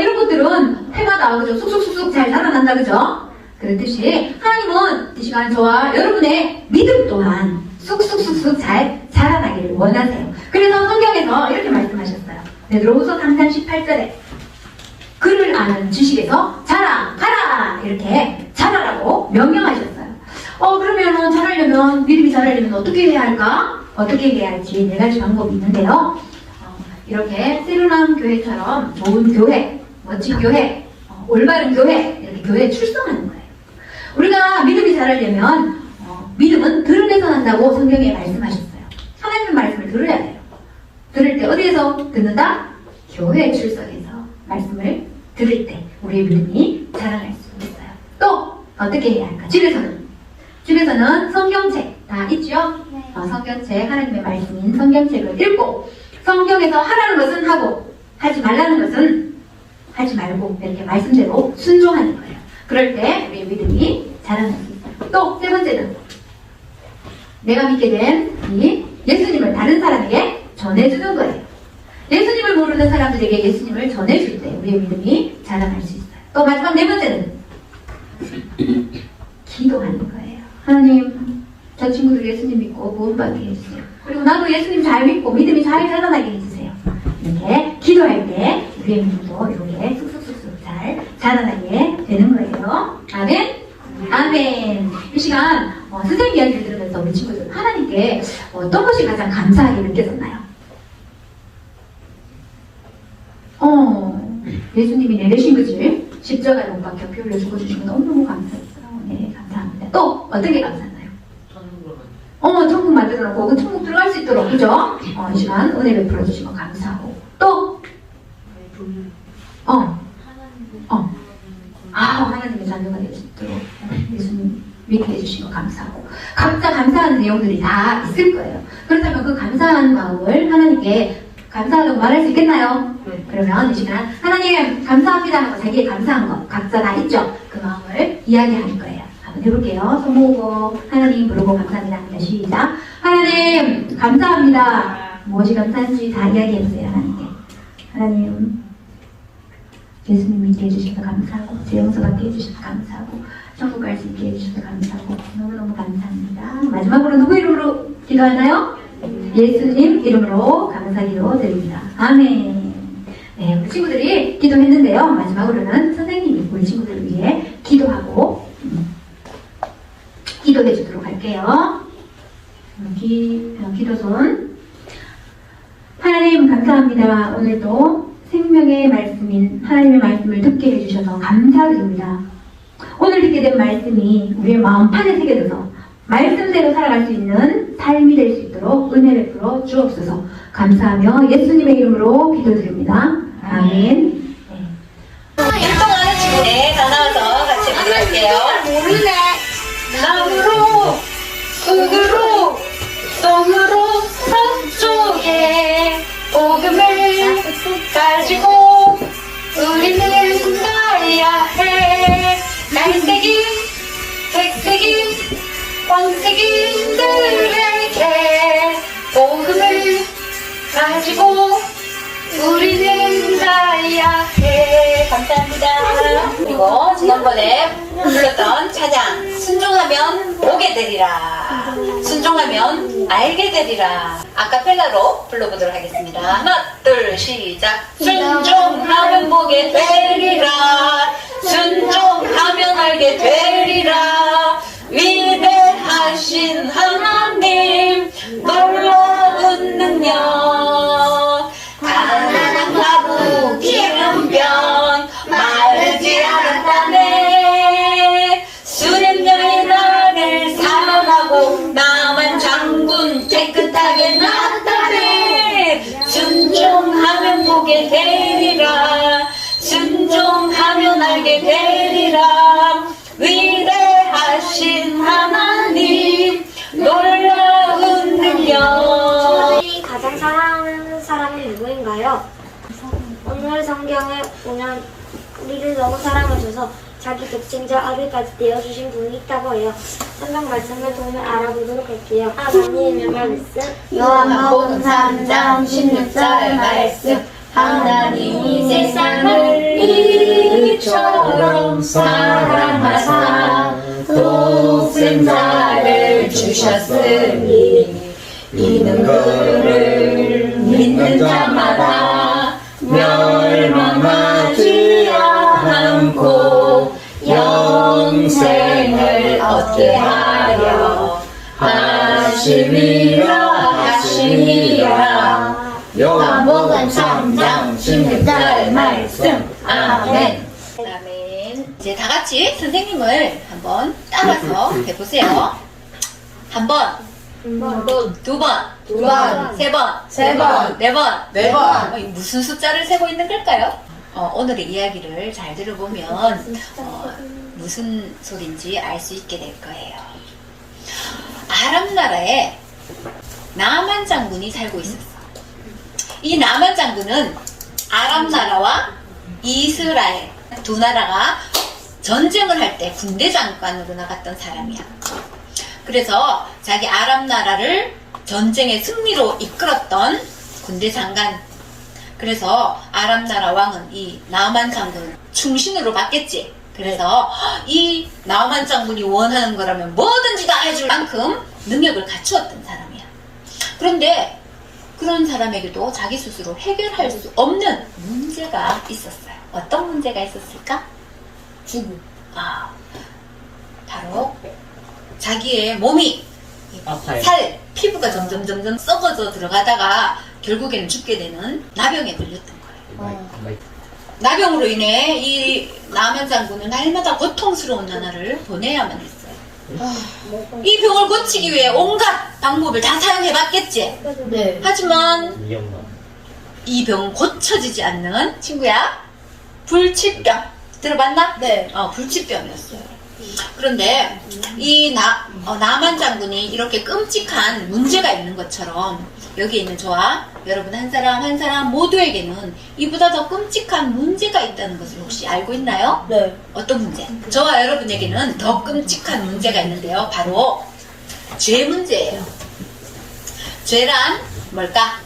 이런 것들은 해마다, 그죠? 쑥쑥쑥쑥 잘 자라난다, 그죠? 그렇듯이, 하나님은 이 시간 저와 여러분의 믿음 또한 쑥쑥쑥쑥 잘 자라나기를 원하세요. 그래서 성경에서 이렇게 말씀하셨어요. 베드로후서 3장 18절에, 그를 아는 지식에서 가라! 이렇게 자라라고 명령하셨어요. 그러면은 자라려면, 믿음이 자라려면 어떻게 해야 할까? 어떻게 해야 할지 네 가지 방법이 있는데요. 이렇게 세르남 교회처럼 좋은 교회, 멋진 교회, 올바른 교회, 이렇게 교회에 출석하는 거예요. 우리가 믿음이 자라려면 믿음은 들음에서 난다고 성경에 말씀하셨어요. 하나님의 말씀을 들어야 돼요. 들을 때 어디에서 듣는다? 교회에 출석해서 말씀을 들을 때 우리의 믿음이 자라날 수 있어요. 또 어떻게 해야 할까? 집에서는 성경책 다 있죠? 성경책, 하나님의 말씀인 성경책을 읽고 성경에서 하라는 것은 하고 하지 말라는 것은 하지 말고 이렇게 말씀대로 순종하는 거예요. 그럴 때 우리의 믿음이 자라날 수 있어요. 또 세 번째는 내가 믿게 된 이 예수님을 다른 사람에게 전해주는 거예요. 예수님을 모르는 사람들에게 예수님을 전해줄 때 우리의 믿음이 자라날 수 있어요. 또 마지막 네 번째는 기도하는 거예요. 하나님, 저 친구들 예수님 믿고 구원받게 해주세요. 그리고 나도 예수님 잘 믿고 믿음이 잘 자라나게 해주세요. 이렇게 기도할 때 우리의 믿음도 이렇게 쑥쑥쑥쑥 잘 자라나게 되는 거예요. 아멘? 아멘. 이 시간 선생님 이야기를 들으면서 우리 친구들 하나님께 어떤 것이 가장 감사하게 느껴졌나요? 예수님이 내리신 거지? 십자가에 못 박혀 피 흘려 죽어주신 거 너무너무 감사했어요. 네, 감사합니다. 또 어떤 게 감사했나요? 천국 만들어 놓고 그 천국 들어갈 수 있도록, 그죠? 이 시간 은혜 베풀어 주신 거 감사하고. 또 하나님의 자녀가 될 수 있도록 예수님 믿게 해주신 거 감사하고. 각자 감사하는 내용들이 다 있을 거예요. 그렇다면 그 감사한 마음을 하나님께 감사하다고 말할 수 있겠나요? 그러면 이 시간 하나님 감사합니다 하고 자기의 감사한 거 각자 다 있죠? 그 마음을 이야기하는 거예요. 한번 해볼게요. 손 모으고 하나님 부르고 감사합니다 합니다. 시작. 하나님 감사합니다. 무엇이 감사한지 다 이야기해보세요. 하나님께. 하나님 예수님 믿게 해주셔서 감사하고 제 용서받게 해주셔서 감사하고 천국 갈 수 있게 해주셔서 감사하고 너무너무 감사합니다. 마지막으로 누구 이름으로 기도하나요? 예수님 이름으로 감사기도 드립니다. 아멘. 네, 우리 친구들이 기도했는데요. 마지막으로는 선생님이 우리 친구들을 위해 기도하고 기도해 주도록 할게요. 기도손. 하나님 감사합니다. 오늘도 생명의 말씀인 하나님의 말씀을 듣게 해주셔서 감사드립니다. 오늘 듣게 된 말씀이 우리의 마음판에 새겨져서 말씀대로 살아갈 수 있는 삶이 될 수 있도록 은혜 베풀어 주옵소서. 감사하며 예수님의 이름으로 기도드립니다. 아멘. 1동 하는 친구. 네, 다 나와서 같이 부를게요. 모르네. 나무로, 흙으로, 똥으로, 서쪽에 복음을 가지고 우리는 가야 해. 날색인, 백색인, 황색인들에게 복음을 가지고 우리는 가야 해. 감사합니다. 그리고 지난번에 불렀던 찬양 순종하면 보게 되리라, 순종하면 알게 되리라 아카펠라로 불러보도록 하겠습니다. 하나 둘 시작. 순종하면 보게 되리라, 순종하면 알게 되리라, 위대하신 하나님 하게 되리라. 위대하신 하나님 놀라운 능력. 가장 사랑하는 사람이 누구인가요? 오늘 성경에 보면 우리를 너무 사랑해줘서 자기 독생자 아들까지 내어주신 분이 있다고 해요. 성경 말씀을 보면 알아보도록 할게요. 하나님의 말씀 요한복음 3장 16절 말씀. 하나님이 세상을 이처럼 사랑하사 독생자를 주셨으니 이는 그를 믿는 자마다 멸망하지 않고 영생을 얻게 하려 하시리라. 요한복음 3장 16절 말씀. 아멘. 아멘. 이제 다 같이 선생님을 한번 따라서 해보세요. 한 번, 두 번, 세 번, 네 번. 무슨 숫자를 세고 있는 걸까요? 오늘의 이야기를 잘 들어보면 무슨 소린지 알 수 있게 될 거예요. 아람 나라에 나만 장군이 살고 있었어. 이 나만 장군은 아람 나라와 이스라엘 두 나라가 전쟁을 할 때 군대 장관으로 나갔던 사람이야. 그래서 자기 아람 나라를 전쟁의 승리로 이끌었던 군대 장관. 그래서 아람 나라 왕은 이 나만 장군을 충신으로 받겠지. 그래서 이 나만 장군이 원하는 거라면 뭐든지 다 해줄 만큼 능력을 갖추었던 사람이야. 그런데 그런 사람에게도 자기 스스로 해결할 수 없는 문제가 있었어요. 어떤 문제가 있었을까? 바로 자기의 몸이 피부가 점점 썩어져 들어가다가 결국에는 죽게 되는 나병에 걸렸던 거예요. 나병으로 인해 이 나만 장군은 날마다 고통스러운 나날을 보내야만 했어요. 이 병을 고치기 위해 온갖 방법을 다 사용해봤겠지. 네. 하지만 이 병은 고쳐지지 않는 친구야. 불치병 들어봤나? 네. 불치병이었어요. 그런데 이 나만 장군이 이렇게 끔찍한 문제가 있는 것처럼 여기 있는 저와 여러분 한 사람 한 사람 모두에게는 이보다 더 끔찍한 문제가 있다는 것을 혹시 알고 있나요? 네. 어떤 문제? 저와 여러분에게는 더 끔찍한 문제가 있는데요. 바로 죄 문제예요. 죄란 뭘까?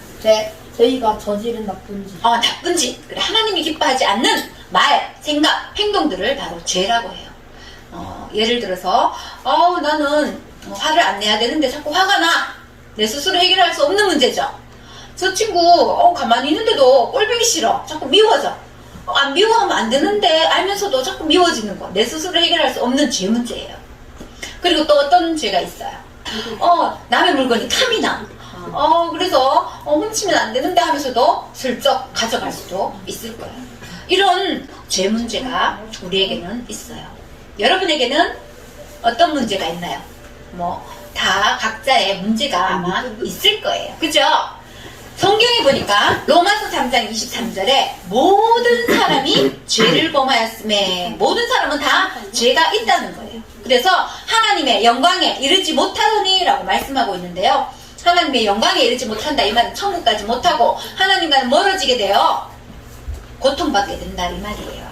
저희가 저지른 나쁜 짓. 나쁜 짓. 그래, 하나님이 기뻐하지 않는 말, 생각, 행동들을 바로 죄라고 해요. 예를 들어서 나는 화를 안 내야 되는데 자꾸 화가 나. 내 스스로 해결할 수 없는 문제죠. 저 친구 가만히 있는데도 꼴보기 싫어. 자꾸 미워져. 안 미워하면 안 되는데 알면서도 자꾸 미워지는 거. 내 스스로 해결할 수 없는 죄 문제예요. 그리고 또 어떤 죄가 있어요. 남의 물건이 탐이 나. 그래서 훔치면 안 되는데 하면서도 슬쩍 가져갈 수도 있을 거예요. 이런 죄 문제가 우리에게는 있어요. 여러분에게는 어떤 문제가 있나요? 다 각자의 문제가 아마 있을 거예요. 그죠? 성경에 보니까 로마서 3장 23절에 모든 사람이 죄를 범하였음에 모든 사람은 다 죄가 있다는 거예요. 그래서 하나님의 영광에 이르지 못하더니 라고 말씀하고 있는데요. 하나님의 영광에 이르지 못한다. 이 말은 천국 가지 못하고 하나님과는 멀어지게 되어 고통받게 된다. 이 말이에요.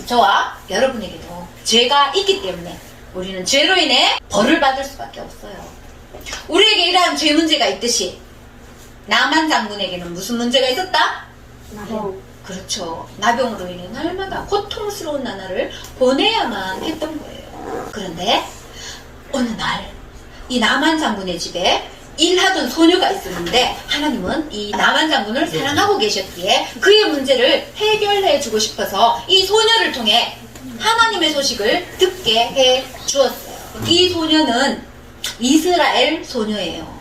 저와 여러분에게도 죄가 있기 때문에 우리는 죄로 인해 벌을 받을 수밖에 없어요. 우리에게 이러한 죄 문제가 있듯이 나만 장군에게는 무슨 문제가 있었다? 나병. 그렇죠. 나병으로 인해 날마다 고통스러운 나날을 보내야만 했던 거예요. 그런데 어느 날 이 나만 장군의 집에 일하던 소녀가 있었는데 하나님은 이 나만 장군을 사랑하고 계셨기에 그의 문제를 해결해 주고 싶어서 이 소녀를 통해 하나님의 소식을 듣게 해 주었어요. 이 소녀는 이스라엘 소녀예요.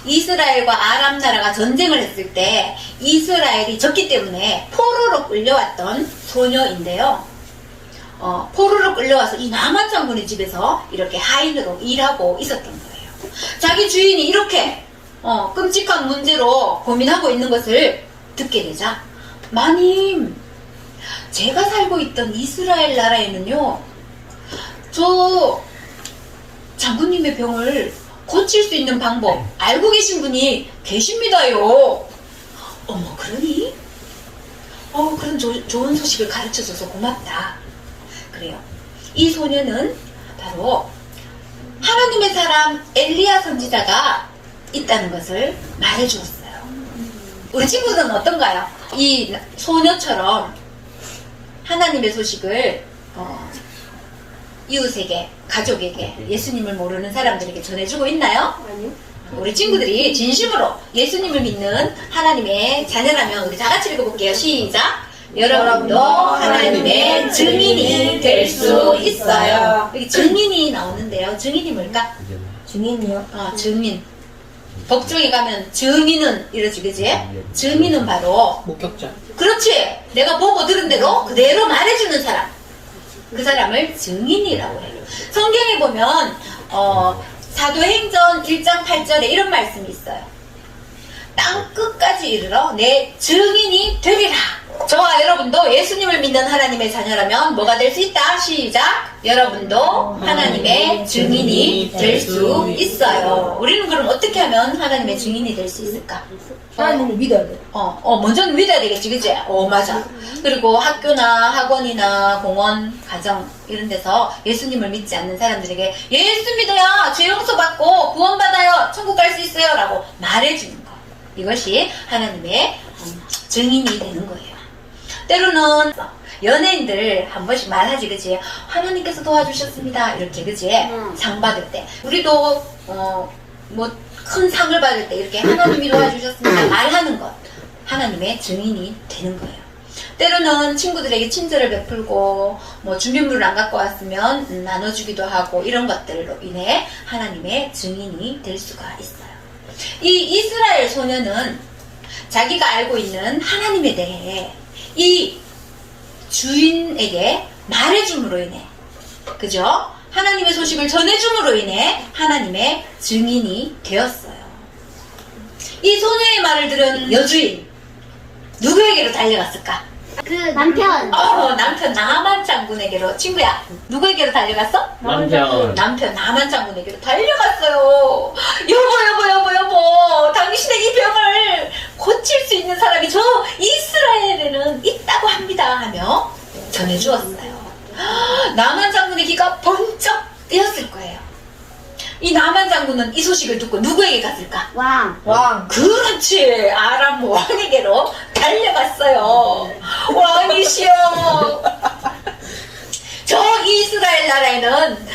이스라엘과 아람 나라가 전쟁을 했을 때 이스라엘이 졌기 때문에 포로로 끌려왔던 소녀인데요. 포로로 끌려와서 이 나만 장군의 집에서 이렇게 하인으로 일하고 있었던 거예요. 자기 주인이 이렇게 끔찍한 문제로 고민하고 있는 것을 듣게 되자 마님, 제가 살고 있던 이스라엘 나라에는요, 저 장군님의 병을 고칠 수 있는 방법 알고 계신 분이 계십니다요. 어머, 그러니? 그런 좋은 소식을 가르쳐줘서 고맙다. 그래요. 이 소녀는 바로 하나님의 사람 엘리야 선지자가 있다는 것을 말해주었어요. 우리 친구들은 어떤가요? 이 소녀처럼 하나님의 소식을 이웃에게, 가족에게, 예수님을 모르는 사람들에게 전해주고 있나요? 아니요. 우리 친구들이 진심으로 예수님을 믿는 하나님의 자녀라면 우리 다 같이 읽어볼게요. 시작! 여러분도 하나님의 증인이 될 수 있어요. 여기 증인이 나오는데요. 증인이 뭘까? 증인이요? 증인. 법정에 가면 증인은 이러지, 그지? 증인은 바로 목격자. 그렇지. 내가 보고 들은 대로 그대로 말해주는 사람. 그 사람을 증인이라고 해요. 성경에 보면 사도행전 1장 8절에 이런 말씀이 있어요. 땅 끝까지 이르러 내 증인이 되리라. 저와 여러분도 예수님을 믿는 하나님의 자녀라면 뭐가 될 수 있다? 시작! 여러분도 하나님의 증인이 될 수 있어요. 우리는 그럼 어떻게 하면 하나님의 증인이 될 수 있을까? 하나님을 믿어야 돼. 먼저는 믿어야 되겠지, 그치? 맞아. 그리고 학교나 학원이나 공원, 가정 이런 데서 예수님을 믿지 않는 사람들에게 예수 믿어야 죄 용서 받고 구원받아요, 천국 갈 수 있어요 라고 말해주는 거. 이것이 하나님의 증인이 되는 거예요. 때로는 연예인들 한 번씩 말하지, 그치? 하나님께서 도와주셨습니다 이렇게, 그치? 상 받을 때 우리도 큰 상을 받을 때 이렇게 하나님이 도와주셨습니다 말하는 것, 하나님의 증인이 되는 거예요. 때로는 친구들에게 친절을 베풀고 준비물을 안 갖고 왔으면 나눠주기도 하고, 이런 것들로 인해 하나님의 증인이 될 수가 있어요. 이 이스라엘 소녀는 자기가 알고 있는 하나님에 대해 이 주인에게 말해줌으로 인해, 그죠? 하나님의 소식을 전해줌으로 인해 하나님의 증인이 되었어요. 이 소녀의 말을 들은 여주인, 누구에게로 달려갔을까? 그 남편. 남편 나만 장군에게로. 친구야, 누구에게로 달려갔어? 남편 나만 장군에게로 달려갔어요. 여보, 당신의 이 병을 고칠 수 있는 사람이 저 이스라엘에는 있다고 합니다 하며 전해주었어요. 나만 장군의 귀가 번쩍 뜨였을 거예요. 이 나만 장군은 이 소식을 듣고 누구에게 갔을까? 왕. 그렇지, 아람 왕에게로 달려갔어요. 왕이시여, 저 이스라엘 나라에는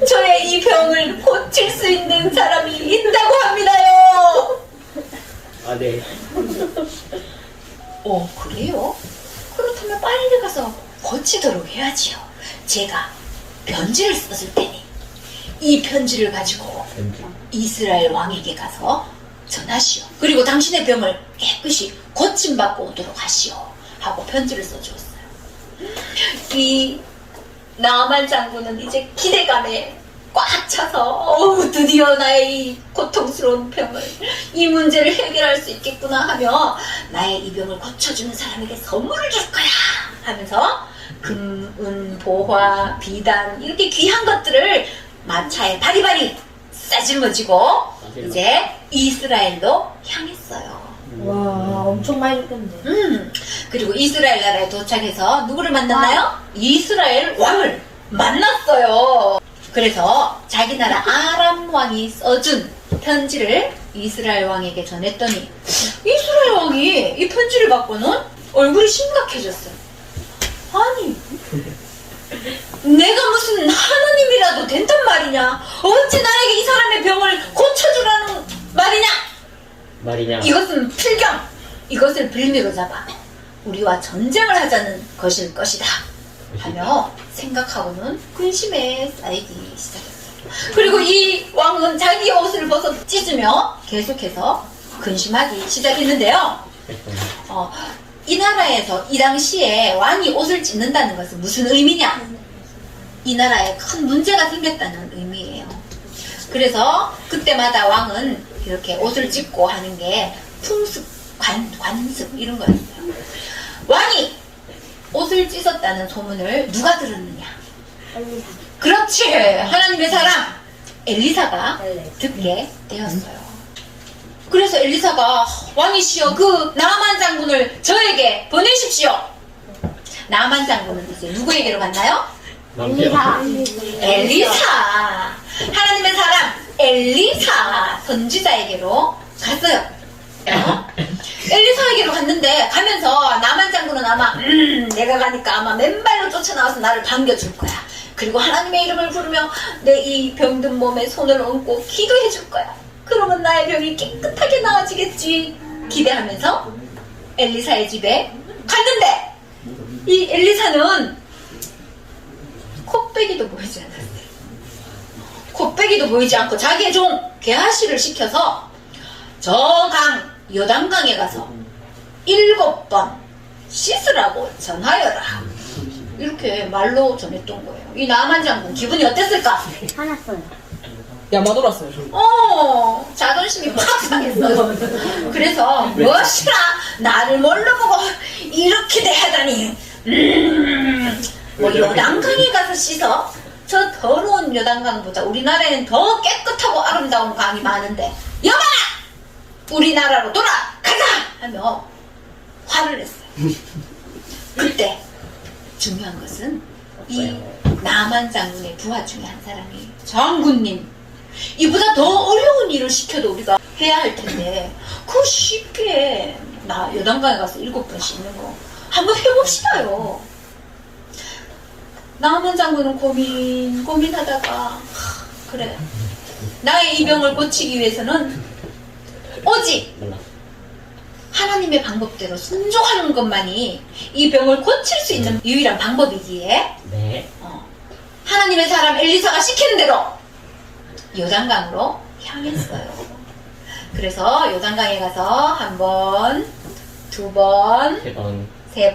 저의 이 병을 고칠 수 있는 사람이 있다고 합니다요. 네. 그래요? 그렇다면 빨리 가서 고치도록 해야지요. 제가 편지를 썼을 테니 이 편지를 가지고 이스라엘 왕에게 가서 전하시오. 그리고 당신의 병을 깨끗이 고침받고 오도록 하시오 하고 편지를 써주었어요. 이 나만 장군은 이제 기대감에 꽉 차서 드디어 나의 이 고통스러운 병을, 이 문제를 해결할 수 있겠구나 하며 나의 이 병을 고쳐주는 사람에게 선물을 줄 거야 하면서 금, 은, 보화, 비단 이렇게 귀한 것들을 마차에 바리바리 싸질머지고 이제 이스라엘로 향했어요. 와, 엄청 많이 줬겠네. 그리고 이스라엘 나라에 도착해서 누구를 만났나요? 이스라엘 왕을 만났어요. 그래서 자기 나라 아람 왕이 써준 편지를 이스라엘 왕에게 전했더니 이스라엘 왕이 이 편지를 받고는 얼굴이 심각해졌어요. 아니, 내가 무슨 하나님이라도 된단 말이냐? 어찌 나에게 이 사람의 병을 고쳐주라는 말이냐? 이것은 필경, 이것을 빌미로 잡아 우리와 전쟁을 하자는 것일 것이다 하며 생각하고는 근심에 쌓이기 시작했어요. 그리고 이 왕은 자기 옷을 벗어 찢으며 계속해서 근심하기 시작했는데요. 이 나라에서 이 당시에 왕이 옷을 찢는다는 것은 무슨 의미냐? 이 나라에 큰 문제가 생겼다는 의미예요. 그래서 그때마다 왕은 이렇게 옷을 찢고 하는 게 풍습, 관습 이런 거였어요. 왕이 옷을 옷을 찢었다는 소문을 누가 들었느냐? 그렇지! 하나님의 사람 엘리사가 듣게 되었어요. 그래서 엘리사가 왕이시여 그 나만 장군을 저에게 보내십시오. 나만 장군은 이제 누구에게로 갔나요? 엘리사. 하나님의 사람 엘리사 선지자에게로 갔어요. 엘리사에게로 갔는데 가면서 나만 장군은 아마 내가 가니까 아마 맨발로 쫓아나와서 나를 반겨줄 거야. 그리고 하나님의 이름을 부르며 내 이 병든 몸에 손을 얹고 기도해 줄 거야. 그러면 나의 병이 깨끗하게 나아지겠지 기대하면서 엘리사의 집에 갔는데 이 엘리사는 코빼기도 보이지 않았어요. 코빼기도 보이지 않고 자기의 종 게하시를 시켜서 저 강 요단강에 가서 7번 씻으라고 전하여라. 이렇게 말로 전했던 거예요. 이 나만 장군 기분이 어땠을까? 화났어요. 야마돌았어요. 자존심이 확 상했어요. 그래서 무엇이라 나를 뭘로 보고 이렇게 대하다니. 뭐 요단강에 가서 씻어? 저 더러운 요단강보다 우리나라에는 더 깨끗하고 아름다운 강이 많은데 여봐라! 우리나라로 돌아가자! 하며 화를 냈어요. 그때 중요한 것은 이 나만 장군의 부하 중에 한 사람이 장군님 이보다 더 어려운 일을 시켜도 우리가 해야 할 텐데 그 쉽게 나 요단강에 가서 7번 씻는 거 한번 해봅시다요. 나만 장군은 고민하다가 그래 나의 이 병을 고치기 위해서는 오직 하나님의 방법대로 순종하는 것만이 이 병을 고칠 수 있는 유일한 방법이기에 네. 하나님의 사람 엘리사가 시키는 대로 요단강으로 향했어요. 그래서 요단강에 가서 1번, 2번, 3번, 3번,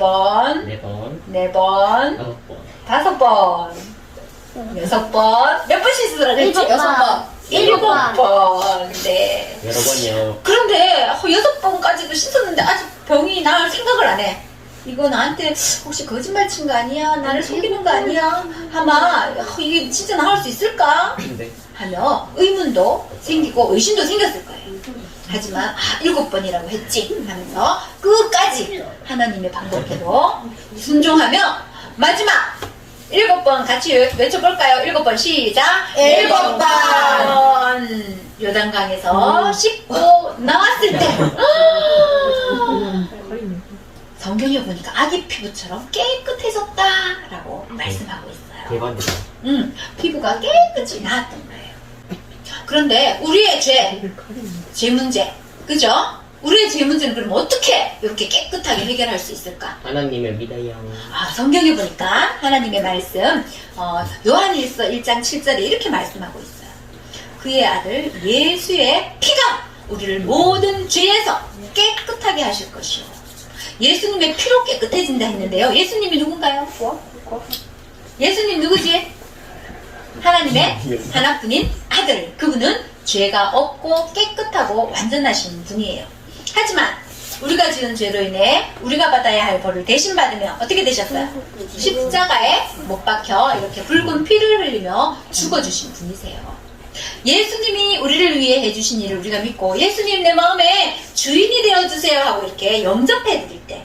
4번, 4번, 5번. 5번, 6번, 몇 번 씻으라 그랬지? 7번. 7번. 네. 여러 번이요. 그런데 6번까지도 씻었는데 아직 병이 나을 생각을 안 해. 이거 나한테 혹시 거짓말 친 거 아니야? 나를 속이는 거 아니야? 아마 이게 진짜 나을 수 있을까? 네. 하며 의문도 생기고 의심도 생겼을 거예요. 하지만 7번이라고 했지 하면서 끝까지 하나님의 방법대로 순종하며 마지막 7번 같이 외쳐볼까요? 7번 시작! 7번! 요단강에서 씻고 나왔을 때 성경에 보니까 아기 피부처럼 깨끗해졌다라고 말씀하고 있어요. 대박이다. 피부가 깨끗이 나았던 거예요. 그런데 우리의 죄 문제, 그죠? 우리의 죄 문제는 그럼 어떻게 이렇게 깨끗하게 해결할 수 있을까? 하나님을 믿어요. 성경에 보니까 하나님의 말씀 요한일서 1장 7절에 이렇게 말씀하고 있어요. 그의 아들 예수의 피가 우리를 모든 죄에서 깨끗하게 하실 것이요. 예수님의 피로 깨끗해진다 했는데요. 예수님이 누군가요? 예수님 누구지? 하나님의 하나뿐인 아들. 그분은 죄가 없고 깨끗하고 완전하신 분이에요. 하지만 우리가 지은 죄로 인해 우리가 받아야 할 벌을 대신 받으며 어떻게 되셨어요? 십자가에 못 박혀 이렇게 붉은 피를 흘리며 죽어주신 분이세요. 예수님이 우리를 위해 해주신 일을 우리가 믿고 예수님 내 마음에 주인이 되어주세요 하고 이렇게 영접해 드릴 때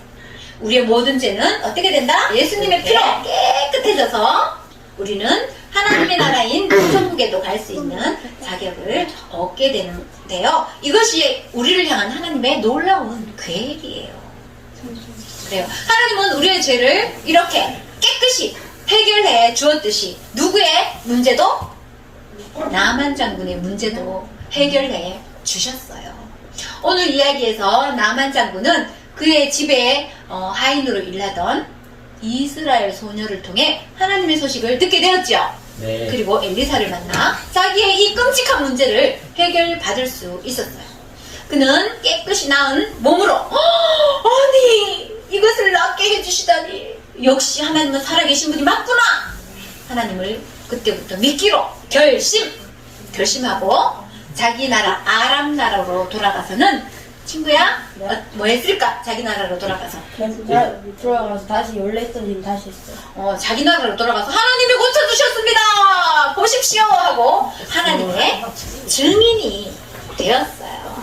우리의 모든 죄는 어떻게 된다? 예수님의 피로 깨끗해져서 우리는 하나님의 나라인 천국에도 갈 수 있는 자격을 얻게 되는데요. 이것이 우리를 향한 하나님의 놀라운 계획이에요. 그래요. 하나님은 우리의 죄를 이렇게 깨끗이 해결해 주었듯이 누구의 문제도? 나만 장군의 문제도 해결해 주셨어요. 오늘 이야기에서 나만 장군은 그의 집에 하인으로 일하던 이스라엘 소녀를 통해 하나님의 소식을 듣게 되었죠. 네. 그리고 엘리사를 만나 자기의 이 끔찍한 문제를 해결받을 수 있었어요. 그는 깨끗이 나은 몸으로 아니 이것을 낫게 해주시다니 역시 하나님은 살아계신 분이 맞구나. 하나님을 그때부터 믿기로 결심하고 자기 나라 아람 나라로 돌아가서는 친구야? 뭐 했을까? 자기 나라로 돌아가서. 들어가서 다시 원래 했던 일 다시 했어요. 자기 나라로 돌아가서 하나님이 고쳐주셨습니다. 보십시오 하고 하나님의 증인이 되었어요.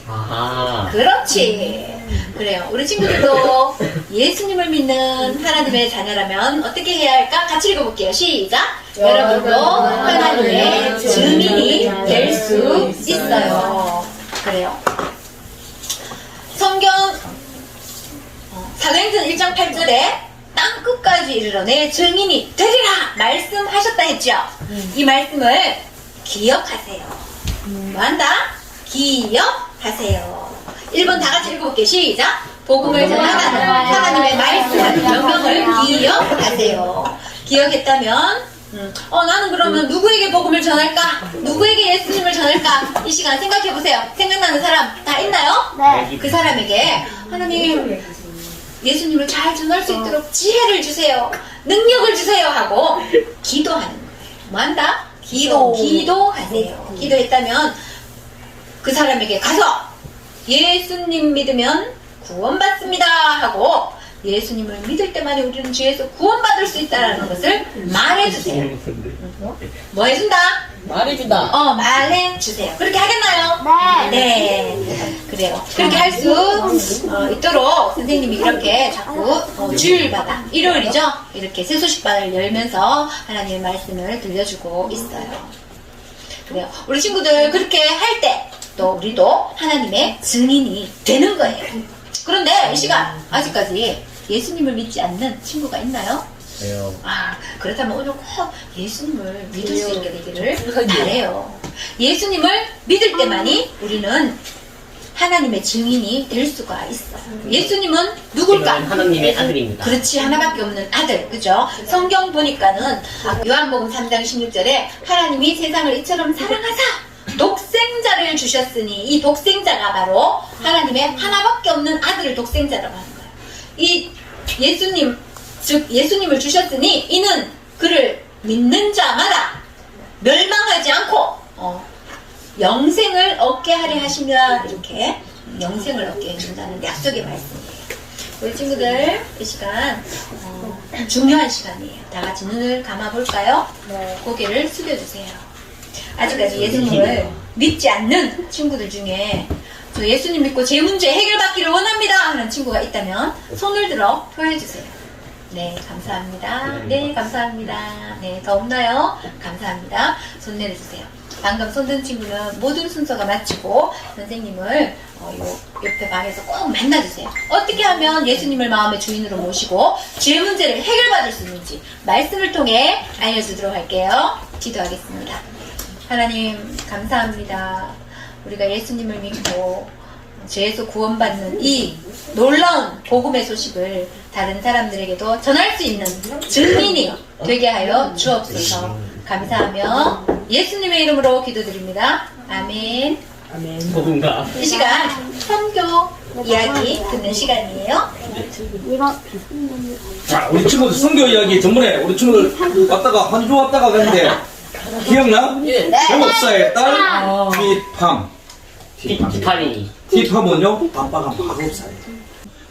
아하. 그렇지. 그래요. 우리 친구들도 예수님을 믿는 하나님의 자녀라면 어떻게 해야 할까? 같이 읽어볼게요. 시작. 여러분도 하나님의 증인이 될 수 있어요. 그래요. 성경 사도행전 1장 8절에 땅끝까지 이르러 내 증인이 되리라 말씀하셨다 했죠. 이 말씀을 기억하세요. 뭐한다? 기억하세요. 1번 다 같이 읽어볼게요. 시작. 복음을 전하는 하나님의 말씀 명령을 기억하세요. 기억했다면 나는 그러면 누구에게 복음을 전할까? 누구에게 예수님을 전할까? 이 시간 생각해보세요. 생각나는 사람 다 있나요? 네. 그 사람에게 하나님 예수님을 잘 전할 수 있도록 지혜를 주세요. 능력을 주세요 하고 기도하는 거예요. 뭐한다? 기도하세요. 기도했다면 그 사람에게 가서 예수님 믿으면 구원받습니다 하고 예수님을 믿을 때만이 우리는 주에서 구원받을 수 있다는 것을 말해주세요. 뭐 해준다? 말해준다. 말해주세요. 그렇게 하겠나요? 네. 네. 그래요. 그렇게 할 수 있도록 선생님이 이렇게 자꾸 주일마다 일요일이죠? 이렇게 새소식반을 열면서 하나님의 말씀을 들려주고 있어요. 그래요. 우리 친구들 그렇게 할 때 또 우리도 하나님의 증인이 되는 거예요. 그런데 이 시간 아직까지 예수님을 믿지 않는 친구가 있나요? 왜요? 그렇다면 오늘 꼭 예수님을 믿을 수 있게 되기를 바래요. 예수님을 믿을 때만이 우리는 하나님의 증인이 될 수가 있어요. 예수님은 누굴까? 하나님의 아들입니다. 그렇지, 하나밖에 없는 아들, 그죠? 성경 보니까는 요한복음 3장 16절에 하나님이 세상을 이처럼 사랑하사 독생자를 주셨으니 이 독생자가 바로 하나님의 하나밖에 없는 아들을 독생자라고 하는 거예요. 이 예수님, 즉 예수님을 주셨으니 이는 그를 믿는 자마다 멸망하지 않고 영생을 얻게 하려 하시며 이렇게 영생을 얻게 해준다는 약속의 말씀이에요. 우리 친구들 이 시간 중요한 시간이에요. 다 같이 눈을 감아볼까요? 고개를 숙여주세요. 아직까지 예수님을 믿지 않는 친구들 중에 저 예수님 믿고 제 문제 해결받기를 원합니다 하는 친구가 있다면 손을 들어 표해주세요. 네, 감사합니다. 네, 감사합니다. 네, 더 없나요? 감사합니다. 손 내려주세요. 방금 손든 친구는 모든 순서가 마치고 선생님을 요 옆에 방에서 꼭 만나주세요. 어떻게 하면 예수님을 마음의 주인으로 모시고 죄 문제를 해결받을 수 있는지 말씀을 통해 알려주도록 할게요. 기도하겠습니다. 하나님 감사합니다. 우리가 예수님을 믿고 죄에서 구원받는 이 놀라운 복음의 소식을 다른 사람들에게도 전할 수 있는 증인이 되게 하여 주옵소서. 감사하며 예수님의 이름으로 기도드립니다. 아멘. 복음가. 이 시간 선교 이야기 듣는 시간이에요. 자, 우리 친구들 성교 이야기 전번에 우리 친구들 왔다가 한주 왔다가 갔는데 기억나? 예. 목사의 딸 티팜. 티파니. 티팜은요 아빠가 마법사예요.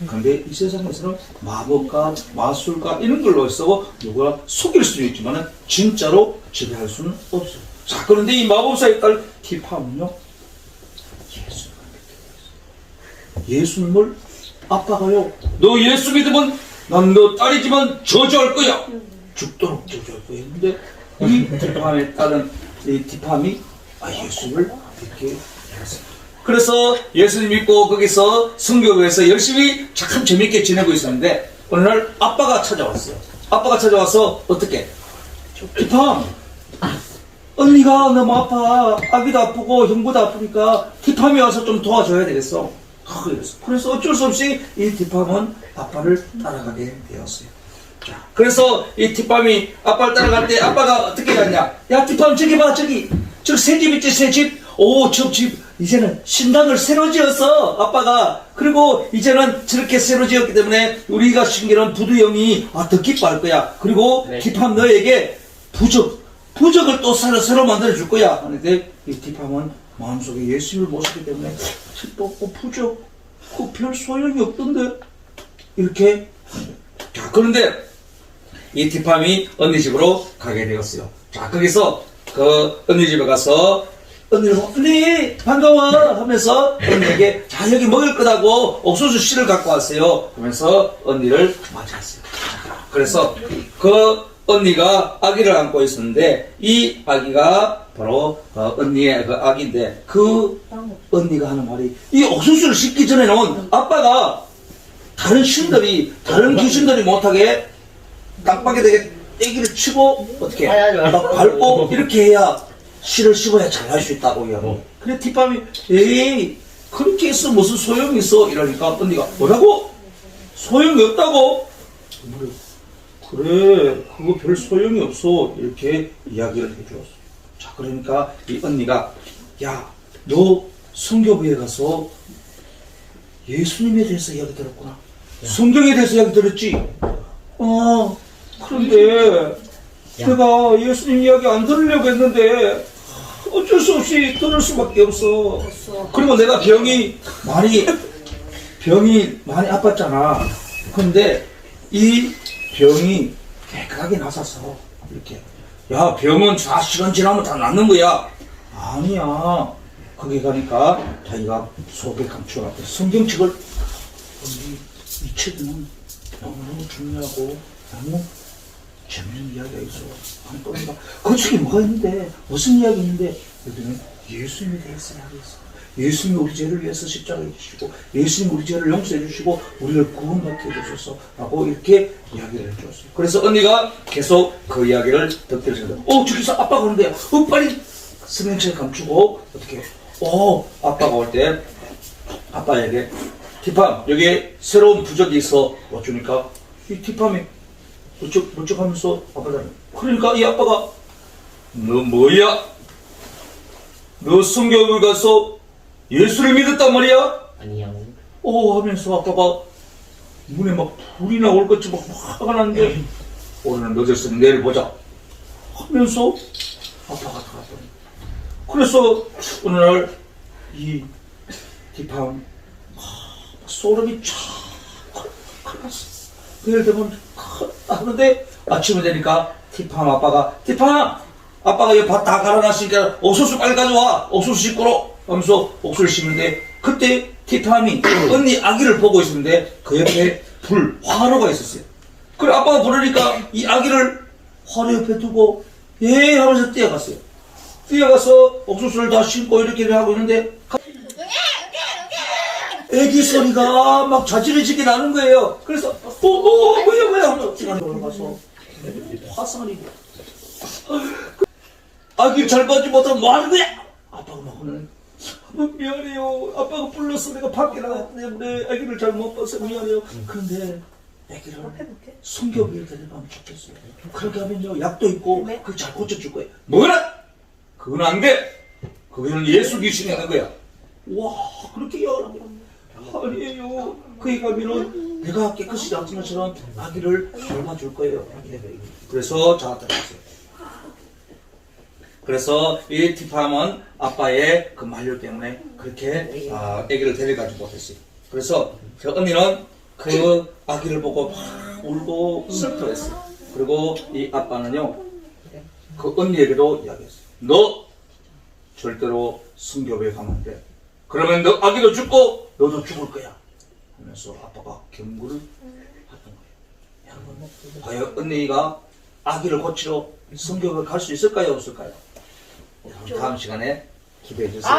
그런데 이 세상에서는 마법과 마술과 이런 걸로 해서 누가 속일 수는 있지만 진짜로 지배할 수는 없어요. 자, 그런데 이 마법사의 딸 티팜은요 예수님을 아빠가요 너 예수 믿으면 난 너 딸이지만 저주할 거야. 죽도록 저주할 거야. 근데 이 티팜의 딸은 이 티팜이 예수를 믿게 되었어요. 그래서 예수님 믿고 거기서 성교회에서 열심히 참 재밌게 지내고 있었는데 어느 날 아빠가 찾아왔어요. 아빠가 찾아와서 어떻게? 티팜 언니가 너무 아파. 아기도 아프고 형부도 아프니까 티팜이 와서 좀 도와줘야 되겠어. 그래서 어쩔 수 없이 이 티팜은 아빠를 따라가게 되었어요. 자, 그래서 이 티팜이 아빠를 따라갈 때 아빠가 어떻게 갔냐? 야 티팜 저기 봐 저기 저 새 집 있지 새 집. 오 저 집 이제는 신당을 새로 지었어 아빠가. 그리고 이제는 저렇게 새로 지었기 때문에 우리가 신기한 부두형이 더 기뻐할 거야. 그리고 네. 티팜 너에게 부적을 또 새로 만들어 줄 거야. 하는데 이 티팜은 마음속에 예수님을 모시기 때문에 또 부족, 그 별 소용이 없던데 이렇게. 자, 그런데 이 티팜이 언니 집으로 가게 되었어요. 자, 거기서 그 언니 집에 가서 언니를 보고 언니 반가워 하면서 언니에게 자 여기 먹을 거다고 옥수수 씨를 갖고 왔어요 하면서 언니를 맞이했어요. 그래서 그 언니가 아기를 안고 있었는데 이 아기가 바로 언니의 그 아기인데 그 언니가 하는 말이 이 옥수수를 씻기 전에는 아빠가 다른 신들이 다른 귀신들이 못하게 땅바닥에 되게 애기를 치고 어떻게 막 밟고 이렇게 해야 씨를 씹어야 잘 할 수 있다고요. 그래 티팜이 에이 그렇게 해서 무슨 소용이 있어 이러니까 언니가 뭐라고? 소용이 없다고? 그래 그거 별 소용이 없어 이렇게 이야기를 해주었어. 자 그러니까 이 언니가 야 너 성교부에 가서 예수님에 대해서 이야기 들었구나. 성경에 대해서 이야기 들었지? 그런데 내가 예수님 이야기 안 들으려고 했는데 어쩔 수 없이 들을 수밖에 없어. 그리고 내가 병이 많이 아팠잖아. 근데 이 병이 깨끗하게 나서서 이렇게 야 병은 4시간 지나면 다 낫는 거야. 아니야. 거기 가니까 자기가 속에 감추어놨대. 성경책을 이 책은 너무너무 중요하고 너무 재밌는 이야기가 있어. 아니 또 내가 그 책에 뭐가 있는데 무슨 이야기 있는데 여기는 예수님에 대해서 이야기했어. 예수님이 우리 죄를 위해서 십자가에 주시고 예수님이 우리 죄를 용서해 주시고 우리를 구원받게 해주셔서 라고 이렇게 이야기를 해주었어요. 그래서 언니가 계속 그 이야기를 듣게 되는데 저기서 아빠가 오는데 빨리 성경책을 감추고 어떻게 아빠가 올 때 아빠에게 티팜 여기에 새로운 부적이 있어 와주니까 이 티팜이 멀쩍하면서 아빠가 그러니까 이 아빠가 너 뭐야? 너 성경을 가서 예수를 믿었단 말이야? 아니요. 하면서 아빠가 눈에 막 불이 나올 것처럼 막 화가 나는데 오늘은 늦었으니 내일 보자 하면서 아빠가 들어갔더니 그래서 어느 날 이 티팜 소름이 쫙 흘렀어. 그럴 때면 하는데 아침에 되니까 티팜 아빠가 여기 밥 다 갈아놨으니까 옥수수 빨리 가져와 옥수수 씻고로 하면서 옥수수를 씻는데 그때 티팜이 언니 아기를 보고 있었는데 그 옆에 화로가 있었어요. 그래 아빠가 부르니까 이 아기를 화로 옆에 두고 예 하면서 뛰어갔어요. 뛰어가서 옥수수를 다 심고 이렇게 하고 있는데 애기 소리가 막 자지러지게 나는 거예요. 그래서 뭐야 하면서 시간에 올라가서 화상을 입고 아기 잘 보지 못하면 뭐 하는 거야? 아빠가 막 오늘 미안해요. 아빠가 불러서 내가 밖에 나갔기 때문에 아기를 잘 못 봐서 미안해요. 그런데 아기를 성교부에 데려가면 좋겠어요. 그렇게 하면요 약도 있고 그걸 잘 고쳐줄 거예요. 뭐라? 그건 안 돼. 거기는 예수 귀신이 있는 거야. 와 그렇게 이야기하면 아니에요. 거기 가면은 내가 깨끗이 놔둔 것처럼 아기를 돌봐줄 거예요. 그래서 저한테 왔어요. 그래서 이 티팜은 아빠의 그 만류 때문에 그렇게 아기를 데려가지 못했어요. 그래서 저 언니는 그 아기를 보고 막 울고 슬퍼했어요. 그리고 이 아빠는요 그 언니에게도 이야기했어요. 너 절대로 성교부에 가면 안 돼. 그러면 너 아기도 죽고 너도 죽을 거야 하면서 아빠가 경고를 했던 거예요. 과연 언니가 아기를 고치러 성교부에 갈 수 있을까요? 없을까요? 다음 시간에 기대해 주세요.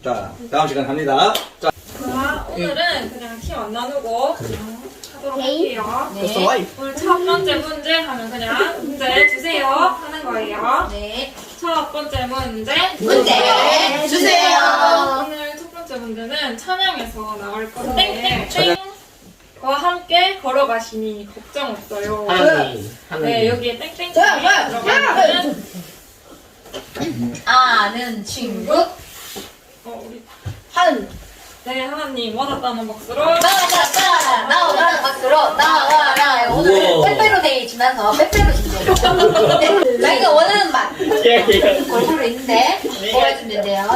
자, 다음 시간 합니다. 자, 오늘은 그냥 팀 안 나누고 하도록 할게요. 네. 오늘 첫 번째 문제 하면 그냥 문제 주세요 하는 거예요. 네. 첫 번째 문제 주세요. 오늘 첫 번째 문제는 찬양에서 나올 건데 땡땡땡과 함께 걸어가시니 걱정 없어요. 네, 여기에 땡땡땡이 들어가면 아는 친구 우리 네, 하나님 와닿다는 박수로 나와라 박수로 나와라. 오늘 우와. 빼빼로 데이 지나서 빼빼로 준비했어요. 자기가 원하는 맛. 예, 골고루 있는데 뽑아주면 돼요.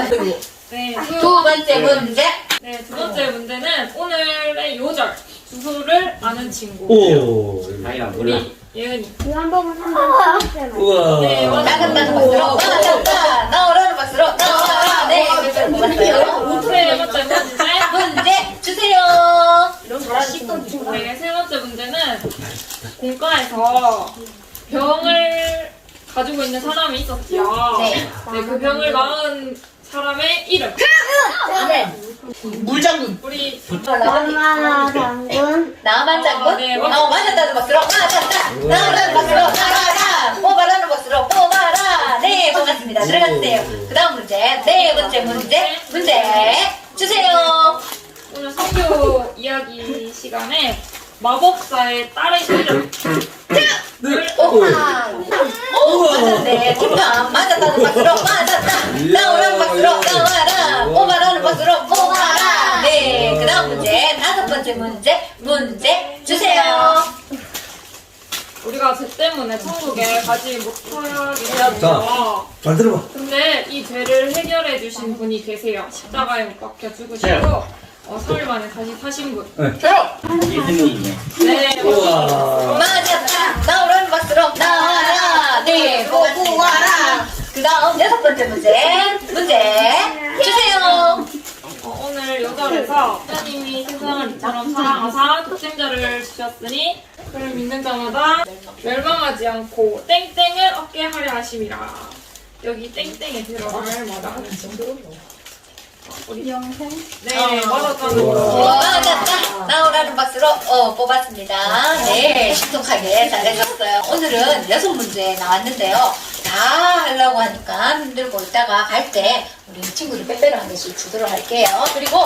네, 두 번째 문제. 네, 두 번째 문제는 오늘의 요절, 주소를 아는 친구. 오. 아니야, 몰라. 우리 예은이. 요한복음 3장 17절 우와. 네, 나간다는 박수로 나간다. 나오라는 박수로 나와라. 네, 몇번 뽑았어요. 세 번째 문제. 문제 주세요. 네, 세 번째 문제는 공과에서 병을 가지고 있는 사람이 있었지요. 네. 네, 그 병을 낳은 사람의 이름. 물장군. 우리 나만 장군 나만 장군? 네, 맞았다는 박수로 맞았다. 나오라는 박수로 나와라. 뽑아라는 박수로 뽑아라. 네, 반갑습니다. 들어갔어요. 그 다음 문제. 네 번째 문제 주세요. 오늘 성교 이야기 시간에 마법사의 딸의 이름. 맞았네. 팀장 맞았다는 박수로 맞았다. 나오라는 박수로 나와라. 뽑아라는 박수로 뽑아라. 네, 그 다음 문제. 다섯 번째 문제 주세요. 우리가 죄 때문에 천국에 가지 못하게 되었죠. 잘 들어봐. 근데 이 죄를 해결해 주신 분이 계세요. 십자가에 못 박혀 죽으시고 3일 만에 다시 사신 분. 예수님이네. 네, 우와. 맞았다. 나오라는 박수로 나와라. 네, 뽑아라. 그 다음 여섯 번째 문제 주세요. 오늘 요절에서 하나님이 세상을 이처럼 사랑하사 독생자를 주셨으니 그를 믿는 자마다 멸망하지 않고 땡땡을 얻게 하려 하심이라. 여기 땡땡에 들어갈 뭐라 하는 친구? 우리 영생? 네, 맞았다는 거. 맞았다. 나오라는 박수로 뽑았습니다. 네, 신속하게 잘해줬어요. 오늘은 6문제 나왔는데요. 다 하려고 하니까 힘들고 있다가 갈 때 우리 친구들 빼빼로 한 개씩 주도록 할게요. 그리고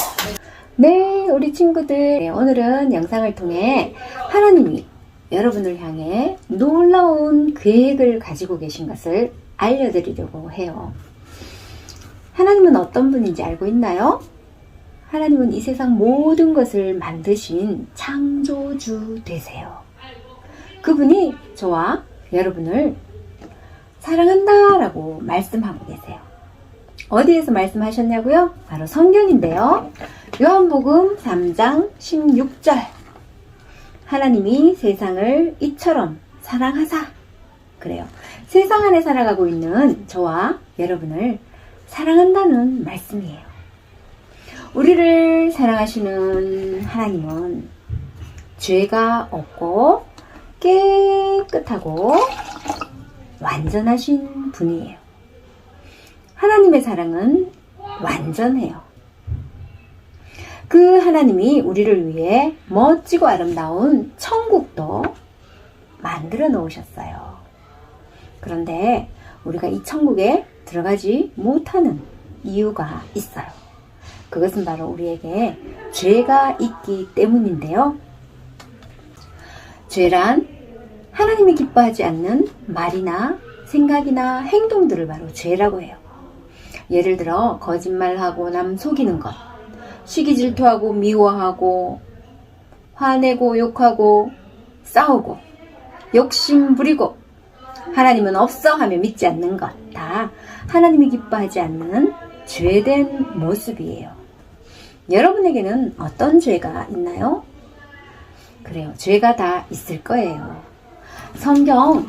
네, 우리 친구들. 네, 오늘은 영상을 통해 하나님이 여러분을 향해 놀라운 계획을 가지고 계신 것을 알려드리려고 해요. 하나님은 어떤 분인지 알고 있나요? 하나님은 이 세상 모든 것을 만드신 창조주 되세요. 그분이 저와 여러분을 사랑한다라고 말씀하고 계세요. 어디에서 말씀하셨냐고요? 바로 성경인데요. 요한복음 3장 16절. 하나님이 세상을 이처럼 사랑하사. 그래요. 세상 안에 살아가고 있는 저와 여러분을 사랑한다는 말씀이에요. 우리를 사랑하시는 하나님은 죄가 없고 깨끗하고 완전하신 분이에요. 하나님의 사랑은 완전해요. 그 하나님이 우리를 위해 멋지고 아름다운 천국도 만들어 놓으셨어요. 그런데 우리가 이 천국에 들어가지 못하는 이유가 있어요. 그것은 바로 우리에게 죄가 있기 때문인데요. 죄란 하나님이 기뻐하지 않는 말이나 생각이나 행동들을 바로 죄라고 해요. 예를 들어 거짓말하고 남 속이는 것, 시기 질투하고 미워하고 화내고 욕하고 싸우고 욕심 부리고 하나님은 없어 하며 믿지 않는 것, 다 하나님이 기뻐하지 않는 죄된 모습이에요. 여러분에게는 어떤 죄가 있나요? 그래요. 죄가 다 있을 거예요. 성경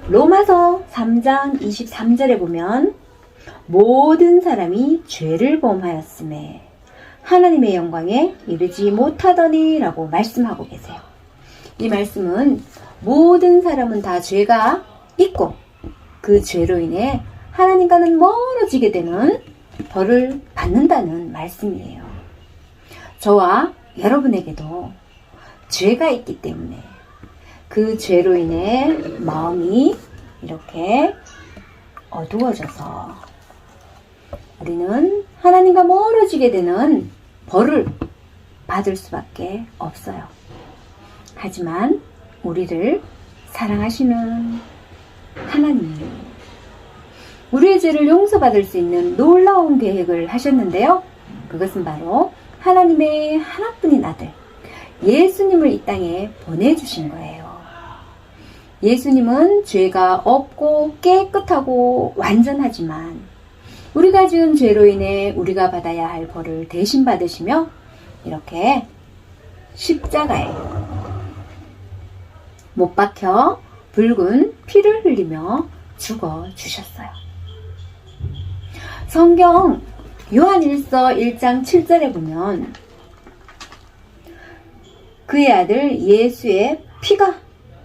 로마서 3장 23절에 보면 모든 사람이 죄를 범하였음에 하나님의 영광에 이르지 못하더니 라고 말씀하고 계세요. 이 말씀은 모든 사람은 다 죄가 있고 그 죄로 인해 하나님과는 멀어지게 되는 벌을 받는다는 말씀이에요. 저와 여러분에게도 죄가 있기 때문에 그 죄로 인해 마음이 이렇게 어두워져서 우리는 하나님과 멀어지게 되는 벌을 받을 수밖에 없어요. 하지만 우리를 사랑하시는 하나님이 우리의 죄를 용서받을 수 있는 놀라운 계획을 하셨는데요. 그것은 바로 하나님의 하나뿐인 아들 예수님을 이 땅에 보내주신 거예요. 예수님은 죄가 없고 깨끗하고 완전하지만 우리가 지은 죄로 인해 우리가 받아야 할 벌을 대신 받으시며 이렇게 십자가에 못 박혀 붉은 피를 흘리며 죽어 주셨어요. 성경 요한일서 1장 7절에 보면 그의 아들 예수의 피가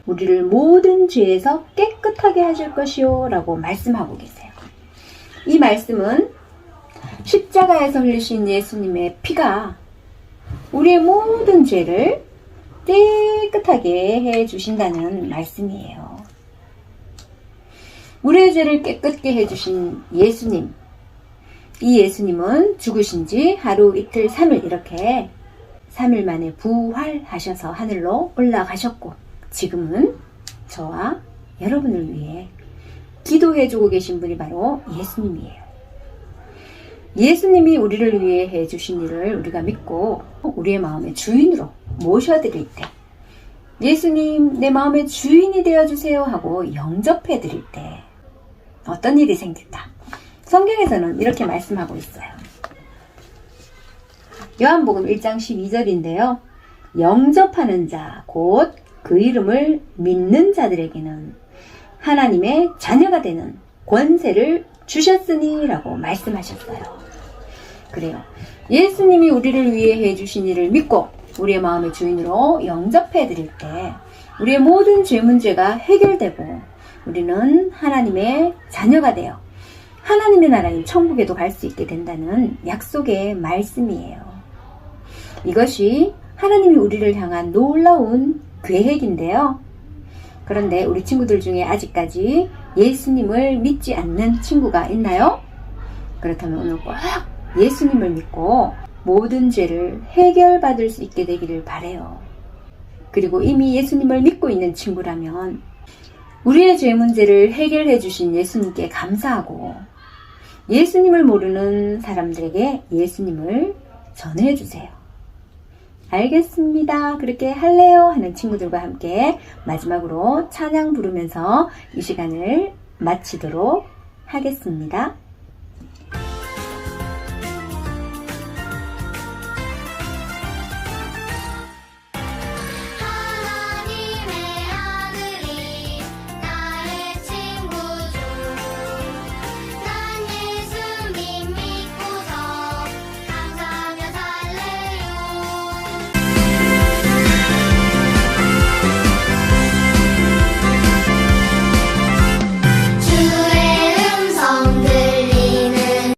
우리를 모든 죄에서 깨끗하게 하실 것이요 라고 말씀하고 계세요. 이 말씀은 십자가에서 흘리신 예수님의 피가 우리의 모든 죄를 깨끗하게 해주신다는 말씀이에요. 우리의 죄를 깨끗게 해주신 예수님, 이 예수님은 죽으신 지 하루, 이틀, 3일 이렇게 3일 만에 부활하셔서 하늘로 올라가셨고 지금은 저와 여러분을 위해 기도해주고 계신 분이 바로 예수님이에요. 예수님이 우리를 위해 해주신 일을 우리가 믿고 우리의 마음의 주인으로 모셔드릴 때 예수님 내 마음의 주인이 되어주세요 하고 영접해드릴 때 어떤 일이 생긴다. 성경에서는 이렇게 말씀하고 있어요. 요한복음 1장 12절인데요. 영접하는 자, 곧 그 이름을 믿는 자들에게는 하나님의 자녀가 되는 권세를 주셨으니 라고 말씀하셨어요. 그래요. 예수님이 우리를 위해 해주신 일을 믿고 우리의 마음의 주인으로 영접해 드릴 때 우리의 모든 죄 문제가 해결되고 우리는 하나님의 자녀가 되어 하나님의 나라인 천국에도 갈 수 있게 된다는 약속의 말씀이에요. 이것이 하나님이 우리를 향한 놀라운 계획인데요. 그런데 우리 친구들 중에 아직까지 예수님을 믿지 않는 친구가 있나요? 그렇다면 오늘 꼭 예수님을 믿고 모든 죄를 해결받을 수 있게 되기를 바라요. 그리고 이미 예수님을 믿고 있는 친구라면 우리의 죄 문제를 해결해 주신 예수님께 감사하고 예수님을 모르는 사람들에게 예수님을 전해 주세요. 알겠습니다. 그렇게 할래요? 하는 친구들과 함께 마지막으로 찬양 부르면서 이 시간을 마치도록 하겠습니다.